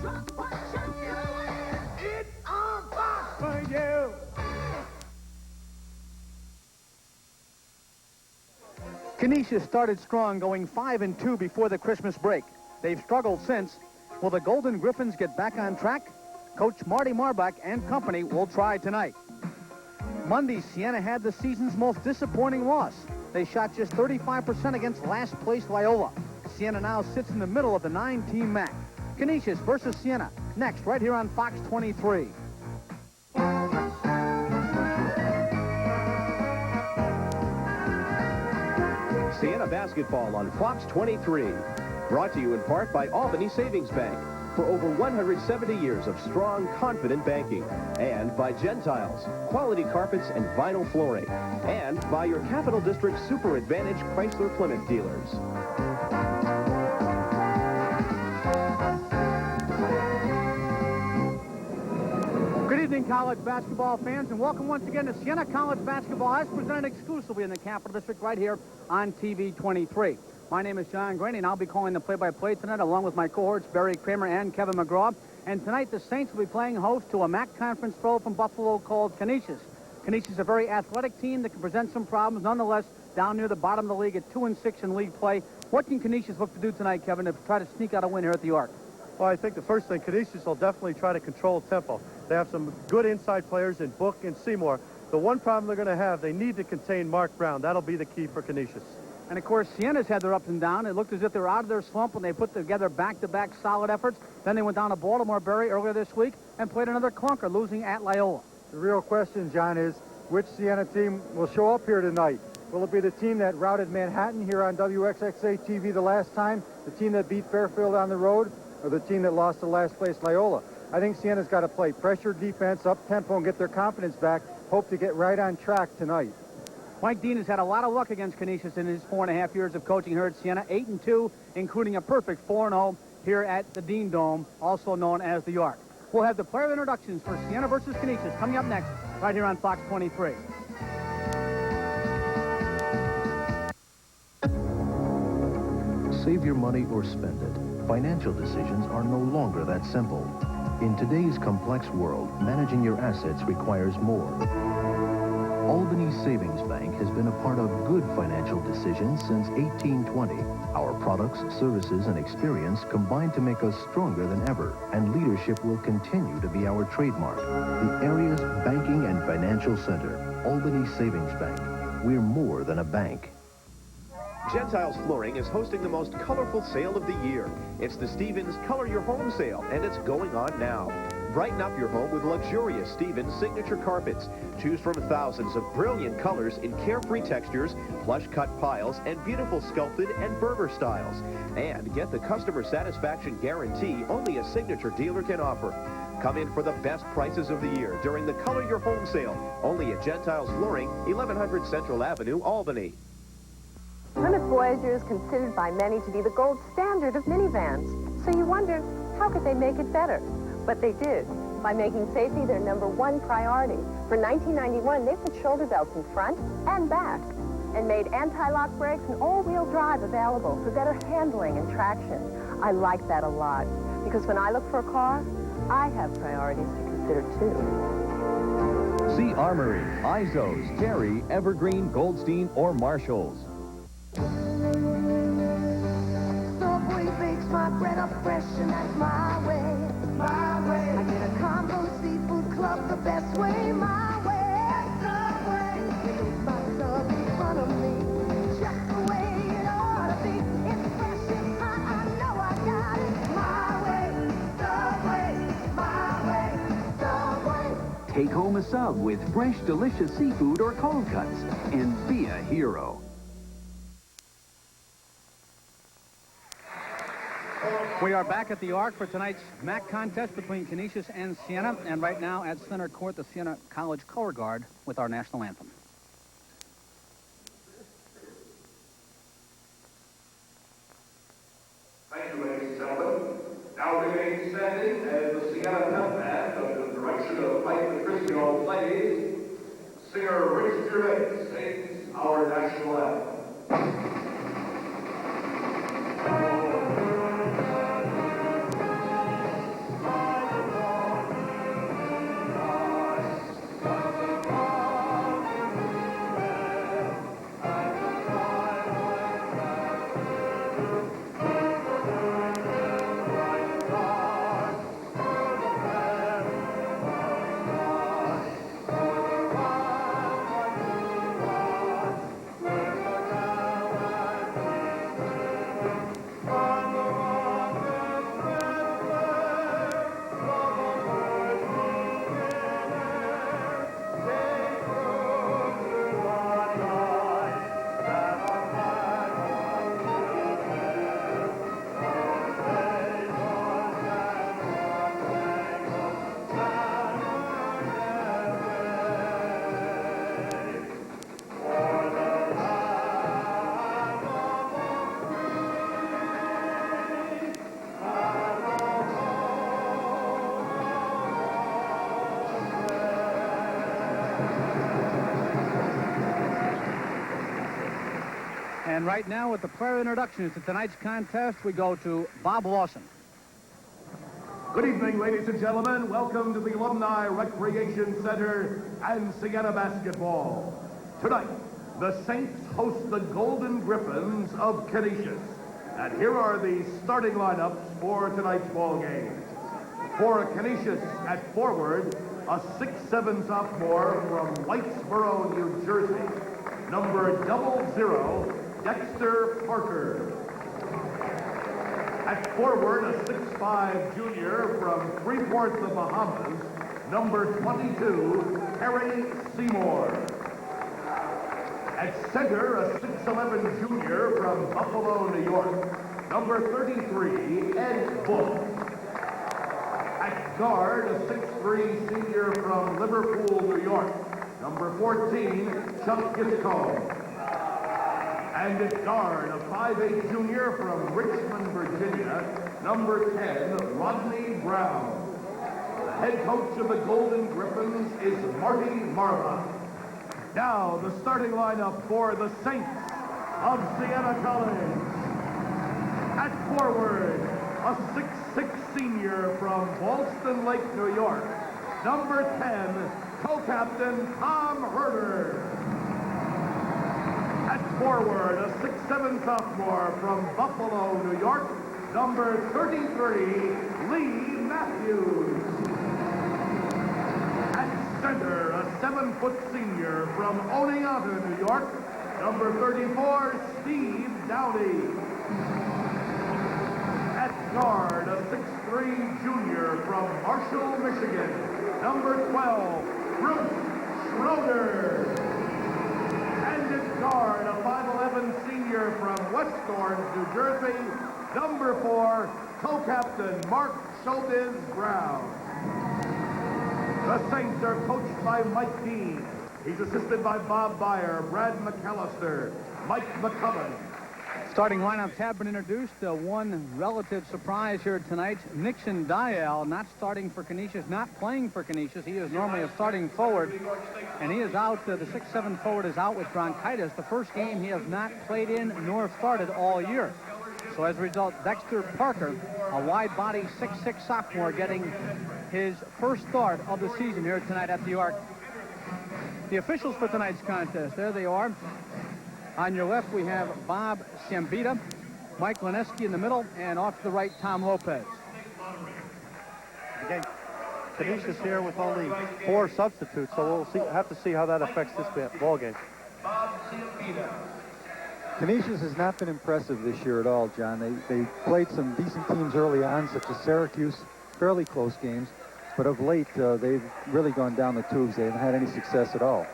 It's on Fox for you. Canisius started strong, going 5-2 before the Christmas break. They've struggled since. Will the Golden Griffins get back on track? Coach Marty Marbach and company will try tonight. Monday, Siena had the season's most disappointing loss. They shot just 35% against last-place Loyola. Siena now sits in the middle of the 9-team MAC. Canisius versus Siena, next, right here on Fox 23. Siena basketball on Fox 23. Brought to you in part by Albany Savings Bank. For over 170 years of strong, confident banking. And by Gentiles, quality carpets and vinyl flooring. And by your Capital District Super Advantage Chrysler Plymouth dealers. Good evening, college basketball fans, and welcome once again to Siena College Basketball as presented exclusively in the Capital District right here on TV 23. My name is John Graney, and I'll be calling the play-by-play tonight along with my cohorts Barry Kramer and Kevin McGraw. And tonight the Saints will be playing host to a MAC Conference foe from Buffalo called Canisius. Canisius is a very athletic team that can present some problems. Nonetheless, down near the bottom of the league at 2-6 in league play. What can Canisius look to do tonight, Kevin, to try to sneak out a win here at the Arc? Well, I think the first thing, Canisius will definitely try to control tempo. They have some good inside players in Book and Seymour. The one problem they're going to have, they need to contain Marc Brown. That'll be the key for Canisius. And, of course, Siena's had their ups and downs. It looked as if they were out of their slump when they put together back-to-back solid efforts. Then they went down to Baltimore, Barry, earlier this week and played another clunker, losing at Loyola. The real question, John, is which Siena team will show up here tonight? Will it be the team that routed Manhattan here on WXXA TV the last time, the team that beat Fairfield on the road, or the team that lost to last place Loyola? I think Siena's got to play pressure defense, up-tempo, and get their confidence back. Hope to get right on track tonight. Mike Dean has had a lot of luck against Canisius in his 4.5 years of coaching here at Siena. 8-2, including a perfect 4-0 here at the Dean Dome, also known as the Arc. We'll have the player introductions for Siena versus Canisius coming up next, right here on Fox 23. Save your money or spend it. Financial decisions are no longer that simple. In today's complex world, managing your assets requires more. Albany Savings Bank has been a part of good financial decisions since 1820. Our products, services, and experience combine to make us stronger than ever, and leadership will continue to be our trademark. The area's banking and financial center, Albany Savings Bank. We're more than a bank. Gentiles Flooring is hosting the most colorful sale of the year. It's the Stevens Color Your Home sale, and it's going on now. Brighten up your home with luxurious Stevens signature carpets. Choose from thousands of brilliant colors in carefree textures, plush-cut piles, and beautiful sculpted and Berber styles. And get the customer satisfaction guarantee only a signature dealer can offer. Come in for the best prices of the year during the Color Your Home sale, only at Gentiles Flooring, 1100 Central Avenue, Albany. Plymouth Voyager is considered by many to be the gold standard of minivans. So you wonder, how could they make it better? But they did, by making safety their #1 priority. For 1991, they put shoulder belts in front and back and made anti-lock brakes and all-wheel drive available for better handling and traction. I like that a lot, because when I look for a car, I have priorities to consider too. See Armory, Izos, Terry, Evergreen, Goldstein, or Marshalls. Subway bakes my bread up fresh, and that's my way. My way. I get a combo seafood club the best way. My way. Subway. With my sub in front of me, just the way it ought to be. It's fresh and hot. I know I got it. My way. Subway. My way. Subway. Take home a sub with fresh, delicious seafood or cold cuts and be a hero. We are back at the Arc for tonight's MAC contest between Canisius and Siena, and right now at center court, the Siena College Color Guard with our national anthem. Thank you, ladies and gentlemen. Now remaining standing as the Siena Pep Band, under the direction of Mike and Christian plays, singer Rich Gervais sings our national anthem. And right now, with the player introductions to tonight's contest, we go to Bob Lawson. Good evening, ladies and gentlemen. Welcome to the Alumni Recreation Center and Siena basketball. Tonight, the Saints host the Golden Griffins of Canisius. And here are the starting lineups for tonight's ball game. For Canisius at forward, a 6'7" sophomore from Whitesboro, New Jersey, number 00, Dexter Parker. At forward, a 6'5" junior from Freeport, the Bahamas, number 22, Harry Seymour. At center, a 6'11" junior from Buffalo, New York, number 33, Ed Book. At guard, a 6'3" senior from Liverpool, New York, number 14, Chuck Giscombe. And at guard, a 5'8" junior from Richmond, Virginia, number 10, Rodney Brown. The head coach of the Golden Griffins is Marty Marva. Now, the starting lineup for the Saints of Siena College. At forward, a 6'6" senior from Ballston Lake, New York, number 10, co-captain Tom Huerter. At forward, a 6'7" sophomore from Buffalo, New York, number 33, Lee Matthews. At center, a 7-foot senior from Oneonta, New York, number 34, Steve Downey. At guard, a 6'3" junior from Marshall, Michigan, number 12, Bruce Schroeder. And at guard, a 5'11" senior from West Orange, New Jersey, number 4, co-captain Mark Showbiz Brown. The Saints are coached by Mike Dean. He's assisted by Bob Byer, Brad McAllister, Mike McCullum. Starting lineups have been introduced. One relative surprise here tonight, Nixon Dial, not starting for Canisius, not playing for Canisius. He is normally a starting forward, and he is out. The 6'7" forward is out with bronchitis. The first game he has not played in nor started all year. So as a result, Dexter Parker, a wide-body 6'6" sophomore, getting his first start of the season here tonight at the Arc. The officials for tonight's contest, there they are. On your left, we have Bob Sambita, Mike Lineski in the middle, and off to the right, Tom Lopez. Again, Canisius here with only 4 substitutes, so we'll have to see how that affects this ball game. Canisius has not been impressive this year at all, John. They played some decent teams early on, such as Syracuse, fairly close games, but of late, they've really gone down the tubes. They haven't had any success at all.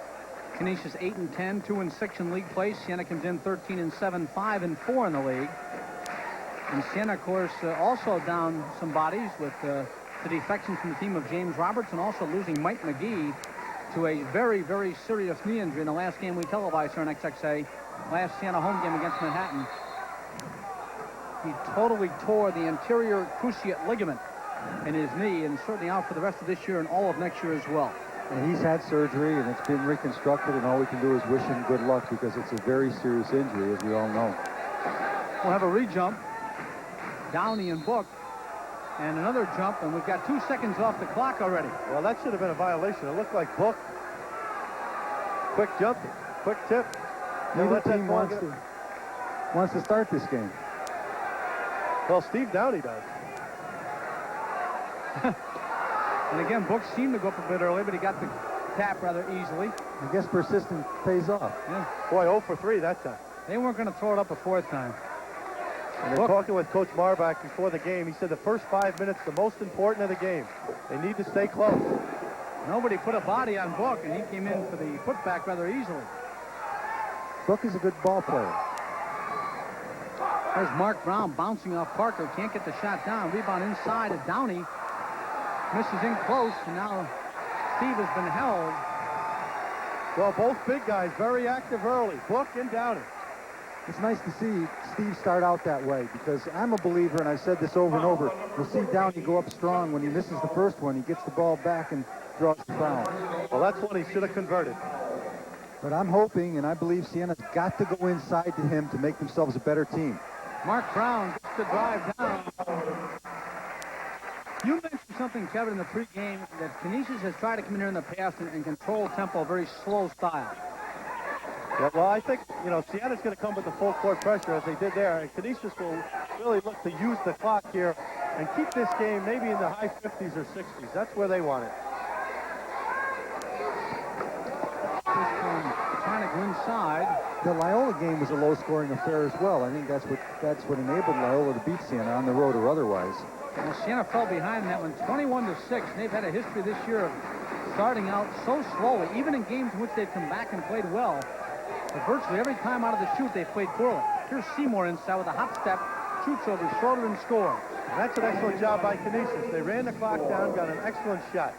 Canisius 8-10, 2-6 in league play. Siena comes in 13-7, 5-4 in the league. And Siena, of course, also down some bodies with the defections from the team of James Roberts, and also losing Mike McGee to a very, very serious knee injury in the last game we televised here on XXA, last Siena home game against Manhattan. He totally tore the anterior cruciate ligament in his knee, and certainly out for the rest of this year and all of next year as well. And he's had surgery, and it's been reconstructed, and all we can do is wish him good luck because it's a very serious injury, as we all know. We'll have a re-jump. Downey and Book. And another jump, and we've got 2 seconds off the clock already. Well, that should have been a violation. It looked like Book. Quick jump, quick tip. Neither team wants to start this game. Well, Steve Downey does. And again, Book seemed to go up a bit early, but he got the tap rather easily. I guess persistence pays off. Yeah. Boy, 0 for 3 that time. They weren't going to throw it up a 4th time. And they're talking with Coach Marbach before the game. He said the first 5 minutes, the most important of the game. They need to stay close. Nobody put a body on Book, and he came in for the putback rather easily. Book is a good ball player. There's Marc Brown bouncing off Parker. Can't get the shot down. Rebound inside of Downey. Misses in close, and now Steve has been held. Well, both big guys very active early, Book and Downey. It's nice to see Steve start out that way because I'm a believer, and I've said this over and over, you'll see Downey go up strong. When he misses the first one, he gets the ball back and draws the foul. Well, that's one he should have converted. But I'm hoping, and I believe Siena's got to go inside to him to make themselves a better team. Marc Brown gets the drive down. You mentioned something, Kevin, in the pregame that Canisius has tried to come in here in the past and control tempo, very slow style. Yeah, well, I think, Siena's going to come with the full court pressure as they did there. And Canisius will really look to use the clock here and keep this game maybe in the high 50s or 60s. That's where they want it. Trying to go inside. The Loyola game was a low-scoring affair as well. I think that's what enabled Loyola to beat Siena on the road or otherwise. Well, Siena fell behind in that one, 21-6. They've had a history this year of starting out so slowly, even in games in which they've come back and played well. But virtually every time out of the chute, they've played poorly. Here's Seymour inside with a hop step, shoots over his shoulder and scores. And that's an excellent job by Canisius. They ran the clock down, got an excellent shot.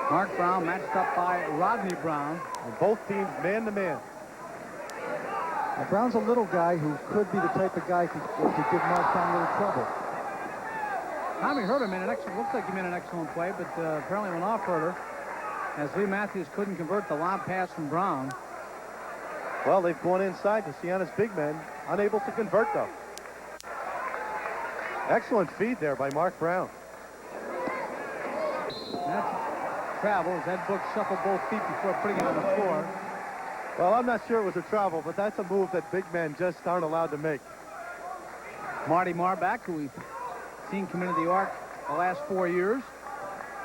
Marc Brown matched up by Rodney Brown. And both teams man-to-man. Now, Brown's a little guy who could be the type of guy who could give Marc Brown a little trouble. Tommy Huerter made an excellent, looks like he made an excellent play, but apparently went off Huerter, as Lee Matthews couldn't convert the lob pass from Brown. Well, they've gone inside to Siena's big men, unable to convert though. Excellent feed there by Marc Brown. That's travel as Ed Book shuffled both feet before putting it on the floor. Well, I'm not sure it was a travel, but that's a move that big men just aren't allowed to make. Marty Marbach, who we've seen come into the arc the last 4 years.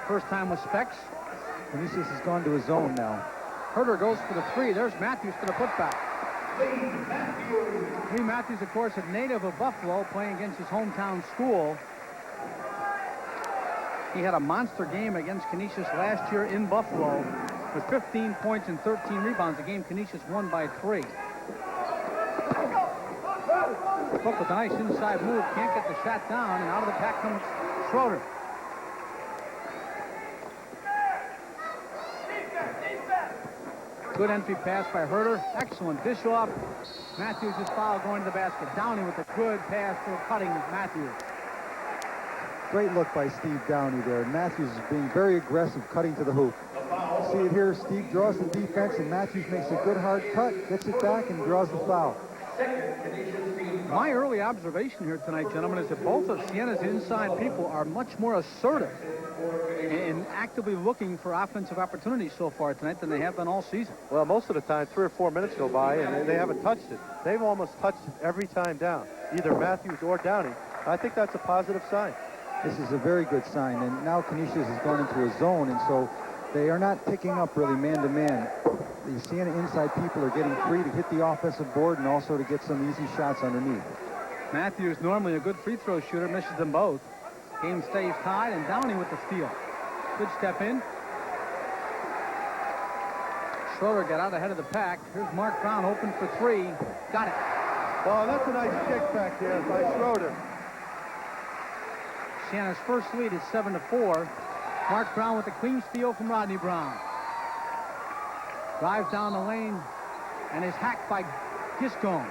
First time with Specs. Canisius has gone to his zone now. Huerter goes for the three. There's Matthews for the putback. Lee Matthews, of course, a native of Buffalo, playing against his hometown school. He had a monster game against Canisius last year in Buffalo with 15 points and 13 rebounds, a game Canisius won by 3. Cook with a nice inside move, can't get the shot down, and out of the pack comes Schroeder. Good entry pass by Huerter. Excellent dish off. Matthews is fouled going to the basket. Downey with a good pass for cutting Matthews. Great look by Steve Downey there. Matthews is being very aggressive, cutting to the hoop. See it here. Steve draws the defense, and Matthews makes a good hard cut, gets it back, and draws the foul. My early observation here tonight, gentlemen, is that both of Siena's inside people are much more assertive and actively looking for offensive opportunities so far tonight than they have been all season. Well, most of the time, 3 or 4 minutes go by, and they haven't touched it. They've almost touched it every time down, either Matthews or Downey. I think that's a positive sign. This is a very good sign, and now Canisius has gone into a zone, and so they are not picking up really man-to-man. The Siena inside people are getting free to hit the offensive board and also to get some easy shots underneath. Matthews, normally a good free throw shooter, misses them both. Game stays tied, and Downey with the steal. Good step in. Schroeder got out ahead of the pack. Here's Marc Brown open for 3. Got it. Well, that's a nice kickback there by Schroeder. Siena's first lead is 7-4. Marc Brown with a clean steal from Rodney Brown. Drives down the lane and is hacked by Giscombe.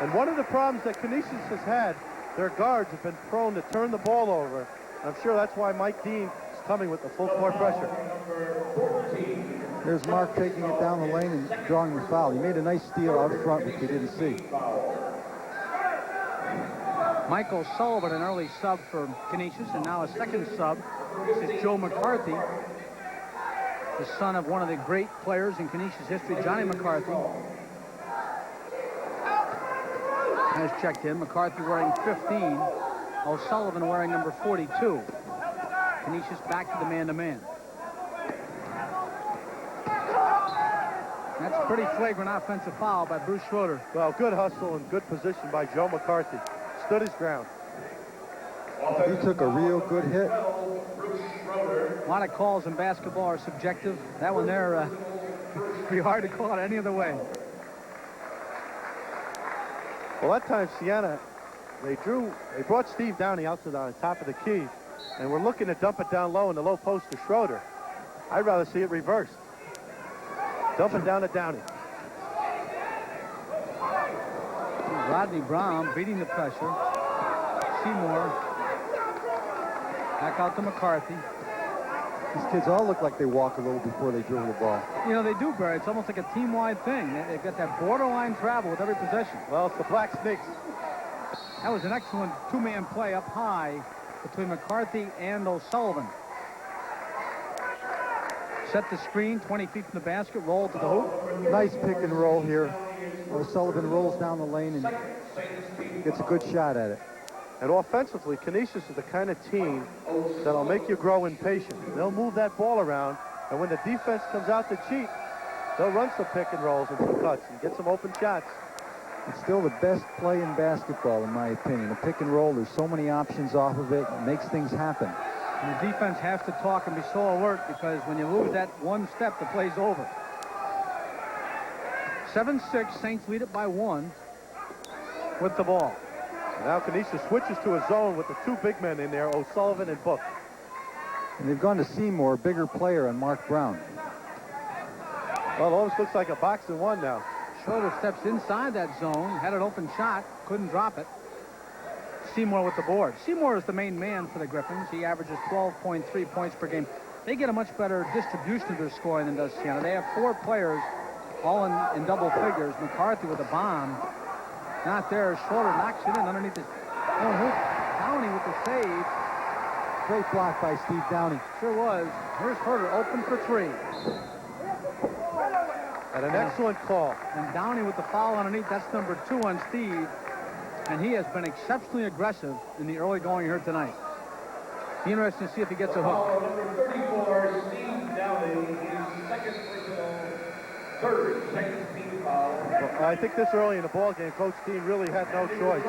And one of the problems that Canisius has had, their guards have been prone to turn the ball over. I'm sure that's why Mike Dean is coming with the full court pressure. Here's Marc taking it down the lane and drawing the foul. He made a nice steal out front, which we didn't see. Michael Sullivan, an early sub for Canisius, and now a second sub. This is Joe McCarthy, the son of one of the great players in Canisius history, Johnny McCarthy. Has checked in. McCarthy wearing 15. O'Sullivan wearing number 42. Canisius back to the man-to-man. That's a pretty flagrant offensive foul by Bruce Schroeder. Well, good hustle and good position by Joe McCarthy. Stood his ground. He took a real good hit. A lot of calls in basketball are subjective. That one there, pretty hard to call it any other way. Well, that time Siena, they brought Steve Downey out to the top of the key, and we're looking to dump it down low in the low post to Schroeder. I'd rather see it reversed. Dump it down to Downey. Rodney Brown beating the pressure. Seymour back out to McCarthy. These kids all look like they walk a little before they dribble the ball. You know, they do, Barry. It's almost like a team-wide thing. They've got that borderline travel with every possession. Well, it's the Black Snakes. That was an excellent two-man play up high between McCarthy and O'Sullivan. Set the screen, 20 feet from the basket, roll to the hoop. Nice pick and roll here. O'Sullivan rolls down the lane and gets a good shot at it. And offensively, Canisius is the kind of team that'll make you grow impatient. They'll move that ball around, and when the defense comes out to cheat, they'll run some pick and rolls and some cuts and get some open shots. It's still the best play in basketball, in my opinion. The pick and roll, there's so many options off of it. It makes things happen. And the defense has to talk and be so alert, because when you lose that one step, the play's over. 7-6, Saints lead it by 1 with the ball. Now Canisius switches to a zone with the two big men in there, O'Sullivan and Book. And they've gone to Seymour, a bigger player, on Marc Brown. Well, it almost looks like a box and one now. Schroeder steps inside that zone, had an open shot, couldn't drop it. Seymour with the board. Seymour is the main man for the Griffins. He averages 12.3 points per game. They get a much better distribution of their scoring than does Siena. They have 4 players all in double figures. McCarthy with a bomb. Not there. Schroeder knocks it in underneath his own hoop. Downey with the save. Great block by Steve Downey. Sure was. Here's Huerter open for 3. And an excellent call. And Downey with the foul underneath. That's number 2 on Steve. And he has been exceptionally aggressive in the early going here tonight. Be interesting to see if he gets a hook. Number 34, Steve Downey, his second team foul. Well, I think this early in the ball game, Coach Dean really had no choice.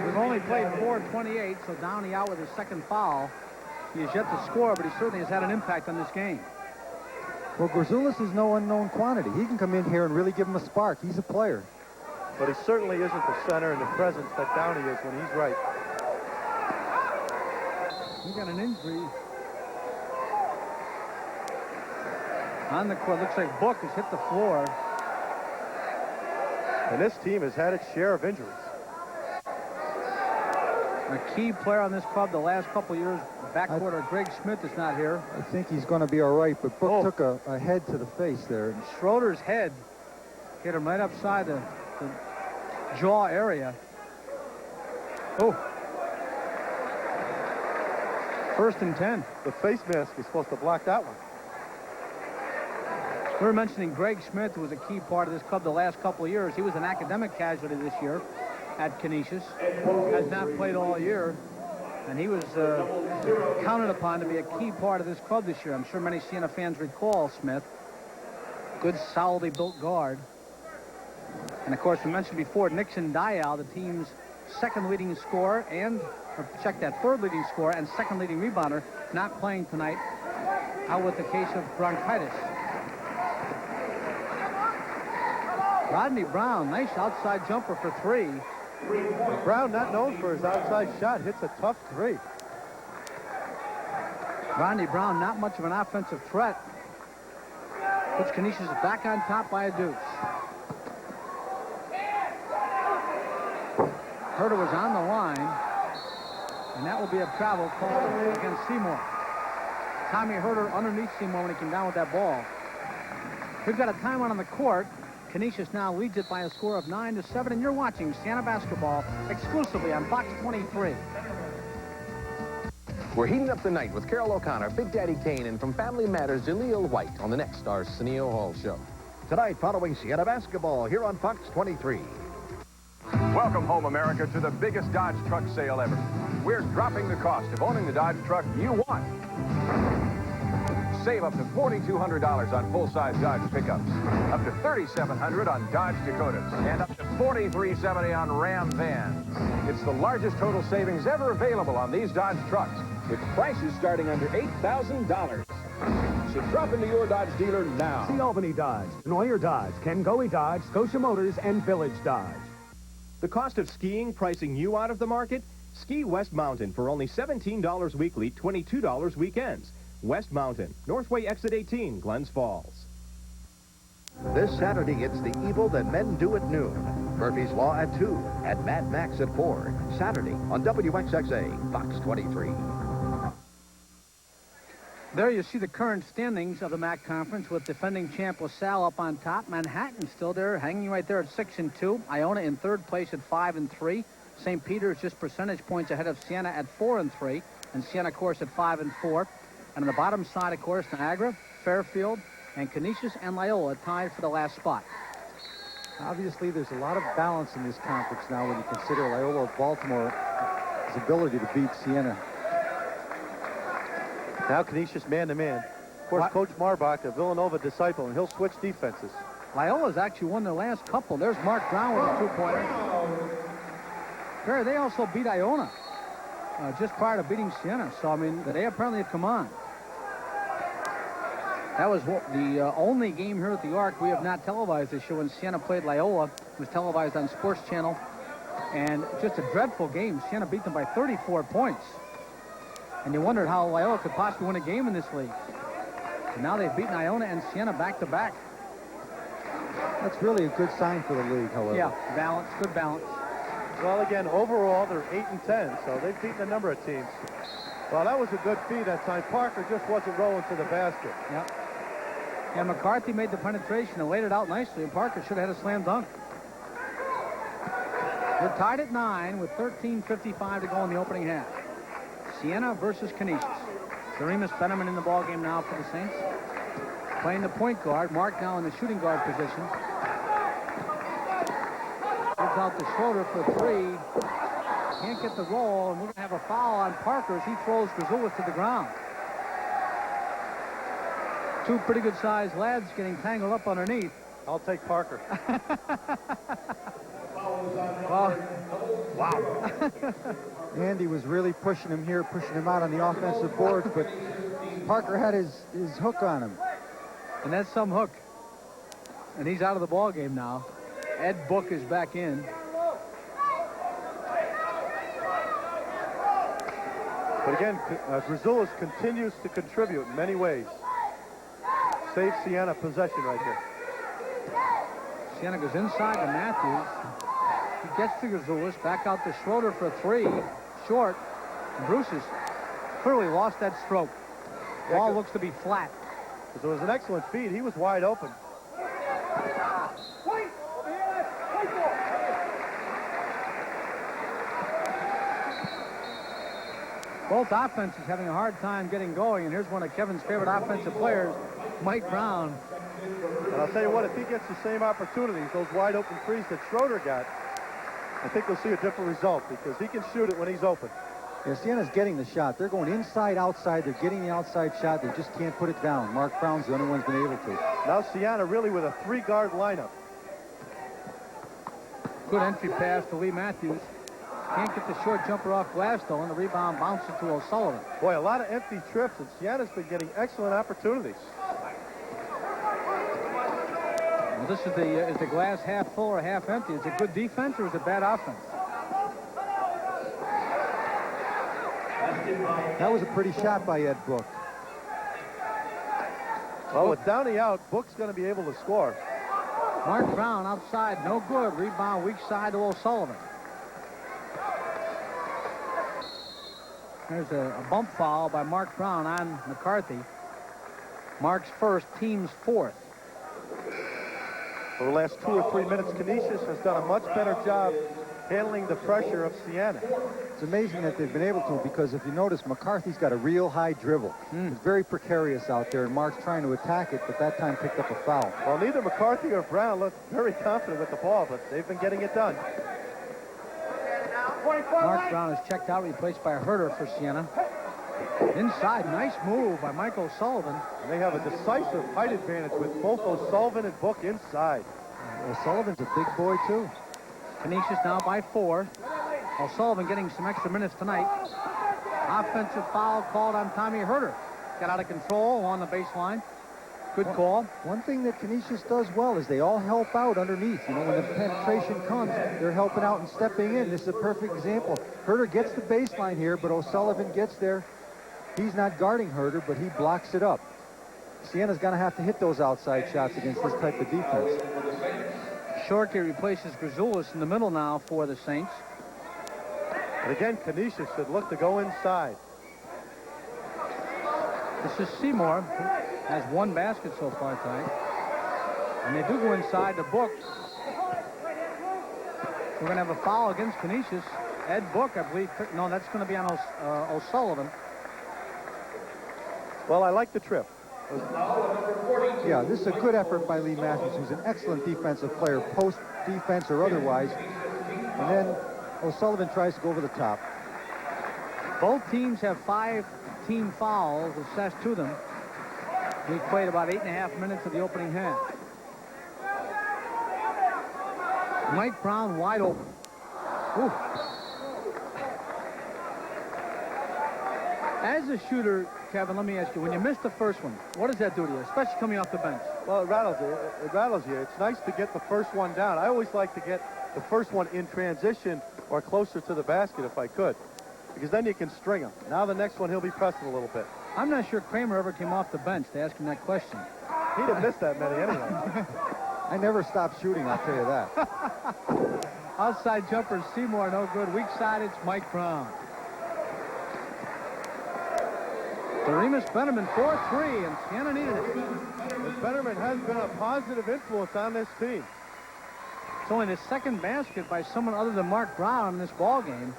We've only played 4:28, so Downey out with his second foul. He has yet to score, but he certainly has had an impact on this game. Well, Grzoulis is no unknown quantity. He can come in here and really give him a spark. He's a player. But he certainly isn't the center and the presence that Downey is when he's right. He got an injury on the court. Looks like Book has hit the floor. And this team has had its share of injuries. A key player on this club the last couple of years, backcourt, Greg Smith is not here. I think he's going to be all right, but Book took a head to the face there. Schroeder's head hit him right upside the jaw area. Oh. 1st and 10. The face mask is supposed to block that one. We were mentioning Greg Smith, who was a key part of this club the last couple of years. He was an academic casualty this year at Canisius. Has not played all year. And he was counted upon to be a key part of this club this year. I'm sure many Siena fans recall Smith. Good, solidly built guard. And, of course, we mentioned before, Nixon Dial, the team's second leading scorer and, third leading scorer and second leading rebounder, not playing tonight, out with the case of bronchitis. Rodney Brown, nice outside jumper for 3. Brown, not known for his outside shot, hits a tough 3. Rodney Brown, not much of an offensive threat. Puts Canisius back on top by a deuce. Huerter was on the line, and that will be a travel call against Seymour. Tommy Huerter underneath Seymour when he came down with that ball. We've got a timeout on the court. Canisius now leads it by a score of 9-7, and you're watching Siena basketball exclusively on Fox 23. We're heating up the night with Carol O'Connor, Big Daddy Kane, and from Family Matters, Jaleel White on the next Arsenio Hall Show. Tonight, following Siena basketball here on Fox 23. Welcome home, America, to the biggest Dodge truck sale ever. We're dropping the cost of owning the Dodge truck you want. Save up to $4,200 on full-size Dodge pickups, up to $3,700 on Dodge Dakotas, and up to $4,370 on Ram vans. It's the largest total savings ever available on these Dodge trucks, with prices starting under $8,000. So drop into your Dodge dealer now. See Albany Dodge, Neuer Dodge, Kengoe Dodge, Scotia Motors, and Village Dodge. The cost of skiing pricing you out of the market? Ski West Mountain for only $17 weekly, $22 weekends. West Mountain, Northway Exit 18, Glens Falls. This Saturday, it's The Evil That Men Do at noon. Murphy's Law at 2, and Mad Max at 4. Saturday on WXXA, Fox 23. There you see the current standings of the MAC Conference with defending champ LaSalle up on top. Manhattan still there, hanging right there at 6-2. Iona in third place at 5-3. St. Peter's just percentage points ahead of Siena at 4-3. And Siena, of course, at 5-4. And on the bottom side, of course, Niagara, Fairfield, and Canisius and Loyola tied for the last spot. Obviously, there's a lot of balance in this conference now when you consider Loyola of Baltimore's ability to beat Siena. Now Canisius man-to-man. Of course, Coach Marbach, a Villanova disciple, and he'll switch defenses. Loyola's actually won their last couple. There's Marc Brown with a two-pointer. They also beat Iona just prior to beating Siena. So, I mean, they apparently have come on. That was the only game here at the Arc we have not televised this year. When Siena played Loyola, it was televised on Sports Channel. And just a dreadful game. Siena beat them by 34 points. And you wondered how Loyola could possibly win a game in this league. And now they've beaten Iona and Siena back-to-back. That's really a good sign for the league, however. Yeah, balance, good balance. Well, again, overall, they're 8-10, so they've beaten a number of teams. Well, that was a good feed that time. Parker just wasn't rolling to the basket. Yep. And McCarthy made the penetration and laid it out nicely, and Parker should have had a slam dunk. We're tied at 9 with 13:55 to go in the opening half. Siena versus Canisius. Doremus Benjamin in the ballgame now for the Saints. Playing the point guard. Mark now in the shooting guard position. Gives out to Schroeder for three. Can't get the roll, and we're going to have a foul on Parker as he throws Grzoulis to the ground. Two pretty good-sized lads getting tangled up underneath. I'll take Parker. Well, wow. Andy was really pushing him here, pushing him out on the offensive boards, but Parker had his hook on him. And that's some hook. And he's out of the ball game now. Ed Book is back in. But again, Grzoulis continues to contribute in many ways. Saves Siena possession right here. Siena goes inside to Matthews. He gets to Grzoulis, back out to Schroeder for a three. Short. And Bruce has clearly lost that stroke. Ball looks to be flat. It was an excellent feed. He was wide open. Both offenses having a hard time getting going, and here's one of Kevin's favorite offensive players, Mike Brown. And I'll tell you what, if he gets the same opportunities, those wide open threes that Schroeder got, I think we'll see a different result because he can shoot it when he's open. Yeah, Siena's getting the shot. They're going inside, outside. They're getting the outside shot. They just can't put it down. Marc Brown's the only one's been able to. Now Siena really with a three-guard lineup. Good entry pass to Lee Matthews. Can't get the short jumper off glass, though, and the rebound bounces to O'Sullivan. Boy, a lot of empty trips, and Siena's been getting excellent opportunities. Well, this is the glass half full or half empty? Is it good defense or is it bad offense? That was a pretty shot by Ed Book. Well, with Downey out, Book's going to be able to score. Marc Brown outside, no good. Rebound weak side to O'Sullivan. There's a bump foul by Marc Brown on McCarthy. Mark's first, team's fourth. For the last 2 or 3 minutes, Canisius has done a much better job handling the pressure of Siena. It's amazing that they've been able to, because if you notice, McCarthy's got a real high dribble. It's very precarious out there, and Mark's trying to attack it, but that time picked up a foul. Well, neither McCarthy or Brown look very confident with the ball, but they've been getting it done. Marc Brown is checked out, replaced by Huerter for Siena. Inside, nice move by Mike O'Sullivan. And they have a decisive height advantage with both O'Sullivan and Book inside. O'Sullivan's a big boy, too. Canisius now by 4. O'Sullivan getting some extra minutes tonight. Offensive foul called on Tommy Huerter. Got out of control on the baseline. Good call. One thing that Canisius does well is they all help out underneath. You know, when the penetration comes, they're helping out and stepping in. This is a perfect example. Huerter gets the baseline here, but O'Sullivan gets there. He's not guarding Huerter, but he blocks it up. Siena's going to have to hit those outside shots against this type of defense. Huerter replaces Grzoulis in the middle now for the Saints. And again, Canisius should look to go inside. This is Seymour, who has one basket so far tonight. And they do go inside the book. We're going to have a foul against Canisius. Ed Book, I believe. No, that's going to be on O'Sullivan. Well, I like the trip. Yeah, this is a good effort by Lee Matthews, who's an excellent defensive player, post defense or otherwise. And then O'Sullivan tries to go over the top. Both teams have 5 team fouls assessed to them. We played about 8.5 minutes of the opening half. Mike Brown wide open. Ooh. As a shooter, Kevin, let me ask you, when you miss the first one, what does that do to you, especially coming off the bench? Well, it rattles you. It rattles you. It's nice to get the first one down. I always like to get the first one in transition or closer to the basket if I could, because then you can string him. Now the next one, he'll be pressing a little bit. I'm not sure Kramer ever came off the bench to ask him that question. He'd have missed that many anyway. I never stopped shooting, I'll tell you that. Outside jumper, Seymour, no good. Weak side, it's Mike Brown. Doremus Benneman, 4-3, and Siena needed it. Benneman has been a positive influence on this team. It's only the second basket by someone other than Marc Brown in this ball game.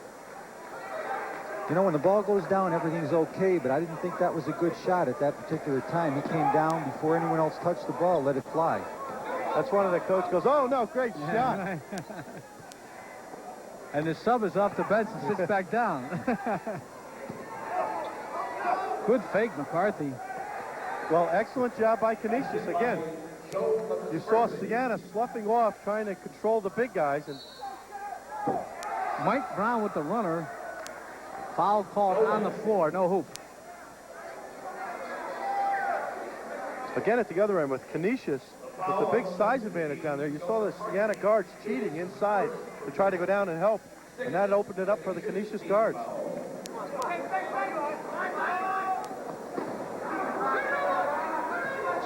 You know, when the ball goes down, everything's okay, but I didn't think that was a good shot at that particular time. He came down before anyone else touched the ball, let it fly. That's one of the coach goes, oh, no, great shot. And the sub is off the bench and sits back down. Good fake, McCarthy. Well, excellent job by Canisius. Again, you saw Siena sloughing off, trying to control the big guys. And Mike Brown with the runner. Foul called on the floor, no hoop. Again, at the other end with Canisius, with the big size advantage down there, you saw the Siena guards cheating inside to try to go down and help, and that opened it up for the Canisius guards.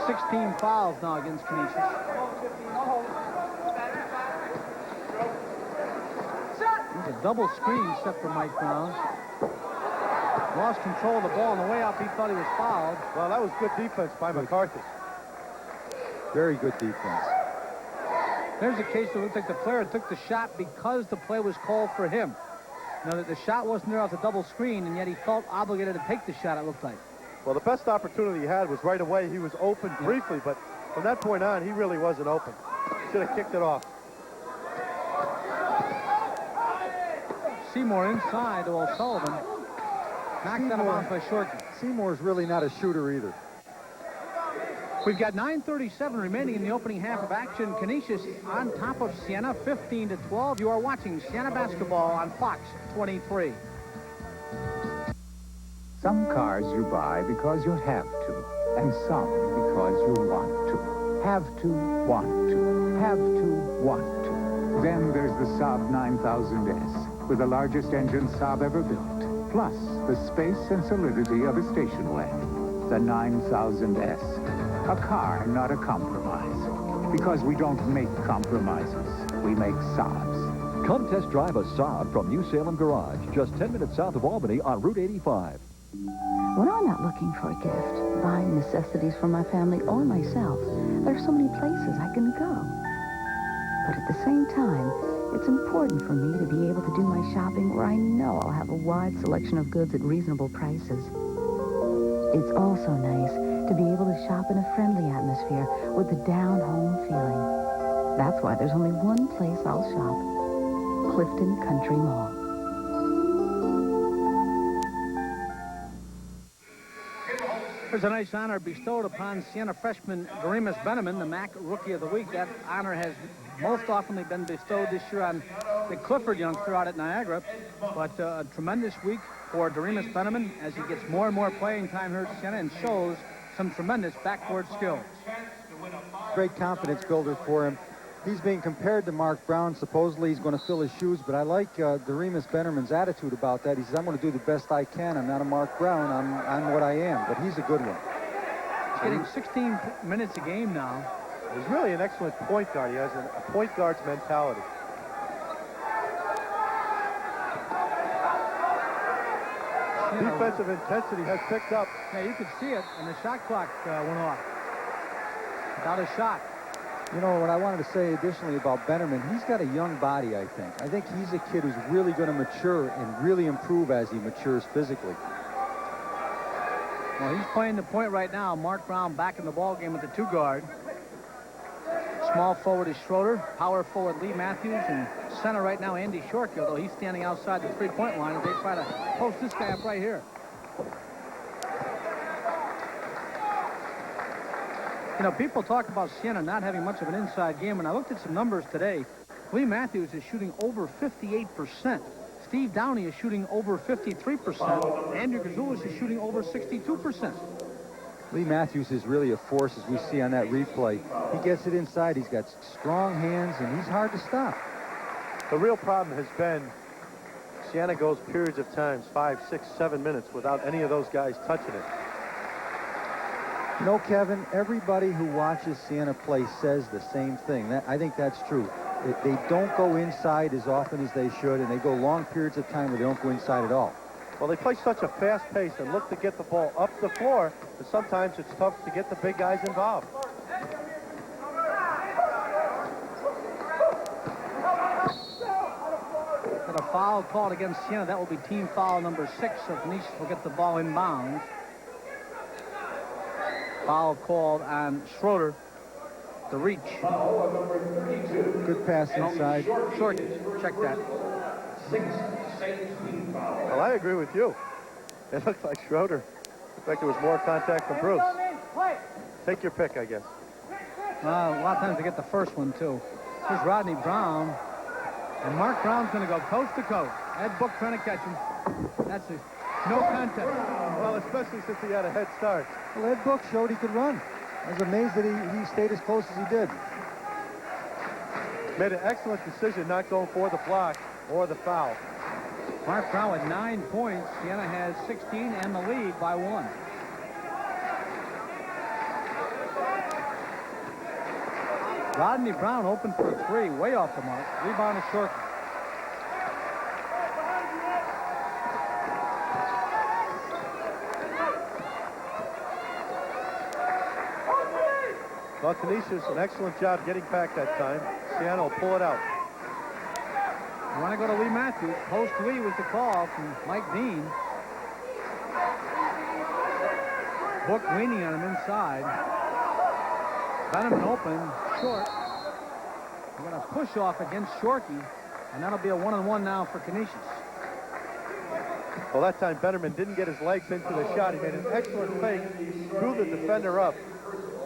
$16 fouls now against Canisius. There's a double screen set for Mike Brown. Lost control of the ball on the way up. He thought he was fouled. Well, that was good defense by McCarthy. Very good defense. There's a case where it looks like the player took the shot because the play was called for him. Now that the shot wasn't there off the double screen, and yet he felt obligated to take the shot, it looked like. Well, the best opportunity he had was right away. He was open briefly, but from that point on, he really wasn't open. Should have kicked it off. Seymour inside to O'Sullivan. Knocked that off by Shorten. Seymour's really not a shooter either. We've got 9:37 remaining in the opening half of action. Canisius on top of Siena, 15-12. You are watching Siena basketball on Fox 23. Some cars you buy because you have to, and some because you want to. Have to, want to. Have to, want to. Then there's the Saab 9000S, with the largest engine Saab ever built, plus the space and solidity of a station wagon. The 9000S. A car, not a compromise. Because we don't make compromises. We make Saabs. Come test drive a Saab from New Salem Garage, just 10 minutes south of Albany on Route 85. When I'm not looking for a gift, buying necessities for my family or myself, there are so many places I can go. But at the same time, it's important for me to be able to do my shopping where I know I'll have a wide selection of goods at reasonable prices. It's also nice to be able to shop in a friendly atmosphere with the down-home feeling. That's why there's only one place I'll shop, Clifton Country Mall. There's a nice honor bestowed upon Siena freshman Doremus Benneman, the MAC Rookie of the Week. That honor has most often been bestowed this year on the Clifford youngster out at Niagara. But a tremendous week for Doremus Benneman as he gets more and more playing time here at Siena and shows some tremendous backboard skills. Great confidence builder for him. He's being compared to Marc Brown. Supposedly he's going to fill his shoes, but I like Doremus Benneman's attitude about that. He says, I'm going to do the best I can. I'm not a Marc Brown. I'm what I am, but he's a good one. He's getting 16 minutes a game now. He's really an excellent point guard. He has a point guard's mentality. defensive intensity has picked up. Yeah, you could see it, and the shot clock went off. Without a shot. You know, what I wanted to say additionally about Bennerman, he's got a young body, I think. I think he's a kid who's really going to mature and really improve as he matures physically. Well, he's playing the point right now. Marc Brown back in the ball game at the 2 guard. Small forward is Schroeder. Power forward Lee Matthews. And center right now Andy Shortke, although he's standing outside the 3-point line as they try to post this guy up right here. You know, people talk about Siena not having much of an inside game, and I looked at some numbers today. Lee Matthews is shooting over 58%. Steve Downey is shooting over 53%. Andrew Gazoulis is shooting over 62%. Lee Matthews is really a force, as we see on that replay. He gets it inside. He's got strong hands, and he's hard to stop. The real problem has been Siena goes periods of times, 5, 6, 7 minutes without any of those guys touching it. You know, Kevin, everybody who watches Siena play says the same thing. I think that's true. They don't go inside as often as they should, and they go long periods of time where they don't go inside at all. Well, they play such a fast pace and look to get the ball up the floor that sometimes it's tough to get the big guys involved. Got a foul called against Siena. That will be team foul number 6, so Canisius will get the ball inbounds. Foul called on Schroeder. The reach. Good pass inside. Short. Check that. Well, I agree with you. It looked like Schroeder. Looked like there was more contact from Bruce. Take your pick, I guess. A lot of times they get the first one, too. Here's Rodney Brown. And Marc Brown's going to go coast to coast. Ed Book trying to catch him. That's it. No contest. Well, especially since he had a head start. Well, Ed Book showed he could run. I was amazed that he stayed as close as he did. Made an excellent decision not going for the block or the foul. Marc Brown with 9 points. Siena has 16 and the lead by 1. Rodney Brown open for a 3, way off the mark. Rebound is short. Well, Canisius, an excellent job getting back that time. Siena will pull it out. You want to go to Lee Matthews. Post Lee was the call from Mike Dean. Book leaning on him inside. Bennerman open, short. We're going to push off against Shorkey, and that'll be a 1-on-1 now for Canisius. Well, that time Bennerman didn't get his legs into the shot. He made an excellent fake, drew the defender up,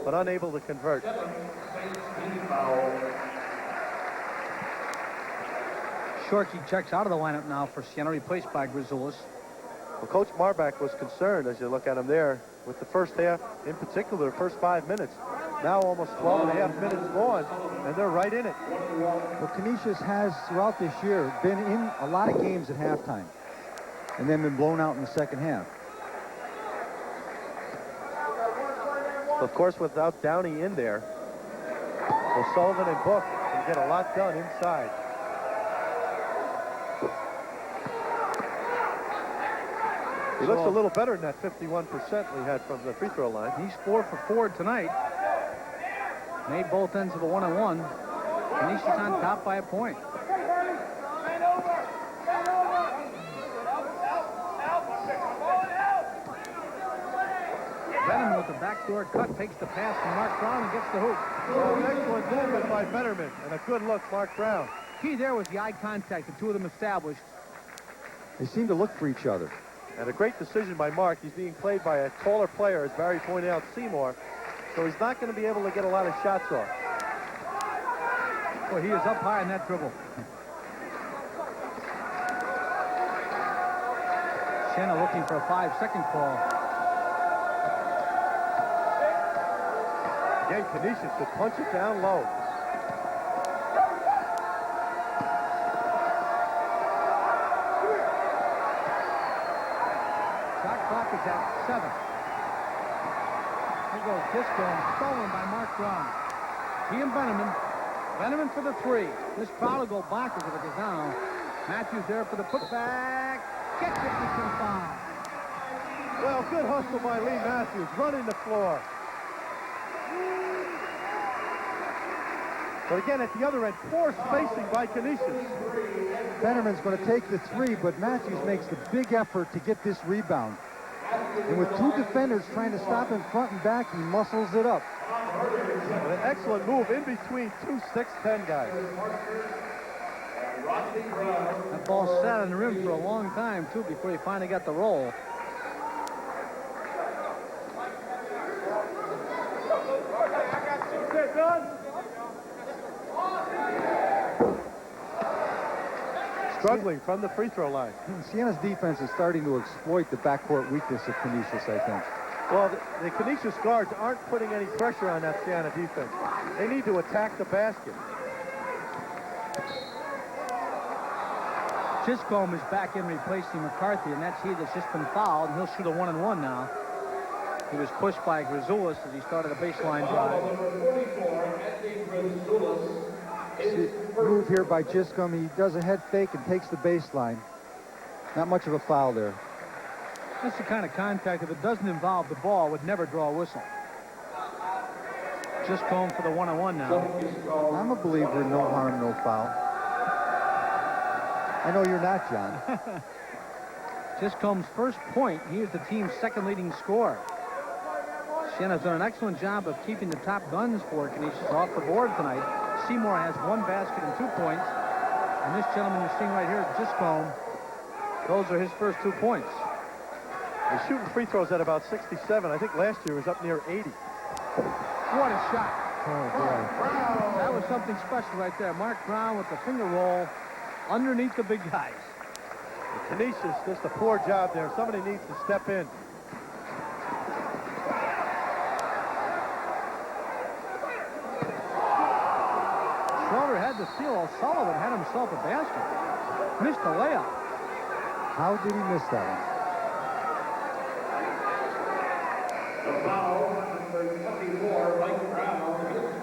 but unable to convert. Shorkey checks out of the lineup now for Siena, replaced by Gazoulis. Well, Coach Marbach was concerned, as you look at him there, with the first half, in particular, the first 5 minutes. Now almost 12 and a half minutes gone, and they're right in it. Well, Canisius has, throughout this year, been in a lot of games at halftime, and then been blown out in the second half. Of course, without Downey in there, well, Sullivan and Book can get a lot done inside. He looks a little better than that 51% we had from the free throw line. He's 4 for 4 tonight. Made both ends of a 1-on-1. Canisius on top by a point. Bennerman with the backdoor cut takes the pass from Marc Brown and gets the hoop. Well, an excellent movement by Bennerman, and a good look, Marc Brown. Key there was the eye contact the two of them established. They seem to look for each other. And a great decision by Marc. He's being played by a taller player, as Barry pointed out, Seymour. So he's not going to be able to get a lot of shots off. Boy, he is up high in that dribble. Siena looking for a 5-second call. Again, Canisius could punch it down low. Shot clock is at 7. Here goes Disco, stolen by Marc Brown. He and Bennerman. Bennerman for the 3. This foul will go backwards if it goes down. Matthews there for the putback. Gets it, he can foul. Well, good hustle by Lee Matthews, running the floor. But again, at the other end, poor spacing by Canisius. Bennerman's going to take the three, but Matthews makes the big effort to get this rebound. And with two defenders trying to stop him front and back, he muscles it up. An excellent move in between two 6'10" guys. That ball sat on the rim for a long time, too, before he finally got the roll. Struggling from the free throw line. Siena's defense is starting to exploit the backcourt weakness of Canisius, I think. Well, the Canisius guards aren't putting any pressure on that Siena defense. They need to attack the basket. Chisholm is back in replacing McCarthy, and that's he that's just been fouled, and he'll shoot a 1-and-1 now. He was pushed by Grisoulas as he started a baseline drive. Move here by Chisholm. He does a head fake and takes the baseline. Not much of a foul there. That's the kind of contact, if it doesn't involve the ball, would never draw a whistle. Chisholm for the 1-on-1 now. I'm a believer in no harm, no foul. I know you're not, John. Chisholm's first point. He is the team's second leading scorer. Siena's done an excellent job of keeping the top guns for Canisius off the board tonight. Seymour has 1 basket and 2 points. And this gentleman you're seeing right here, Chisholm, those are his first 2 points. He's shooting free throws at about 67. I think last year he was up near 80. What a shot. Oh, boy. That was something special right there. Marc Brown with the finger roll underneath the big guys. Canisius, just a poor job there. Somebody needs to step in. Schroeder had the steal. O'Sullivan had himself a basket. Missed the layup. How did he miss that one?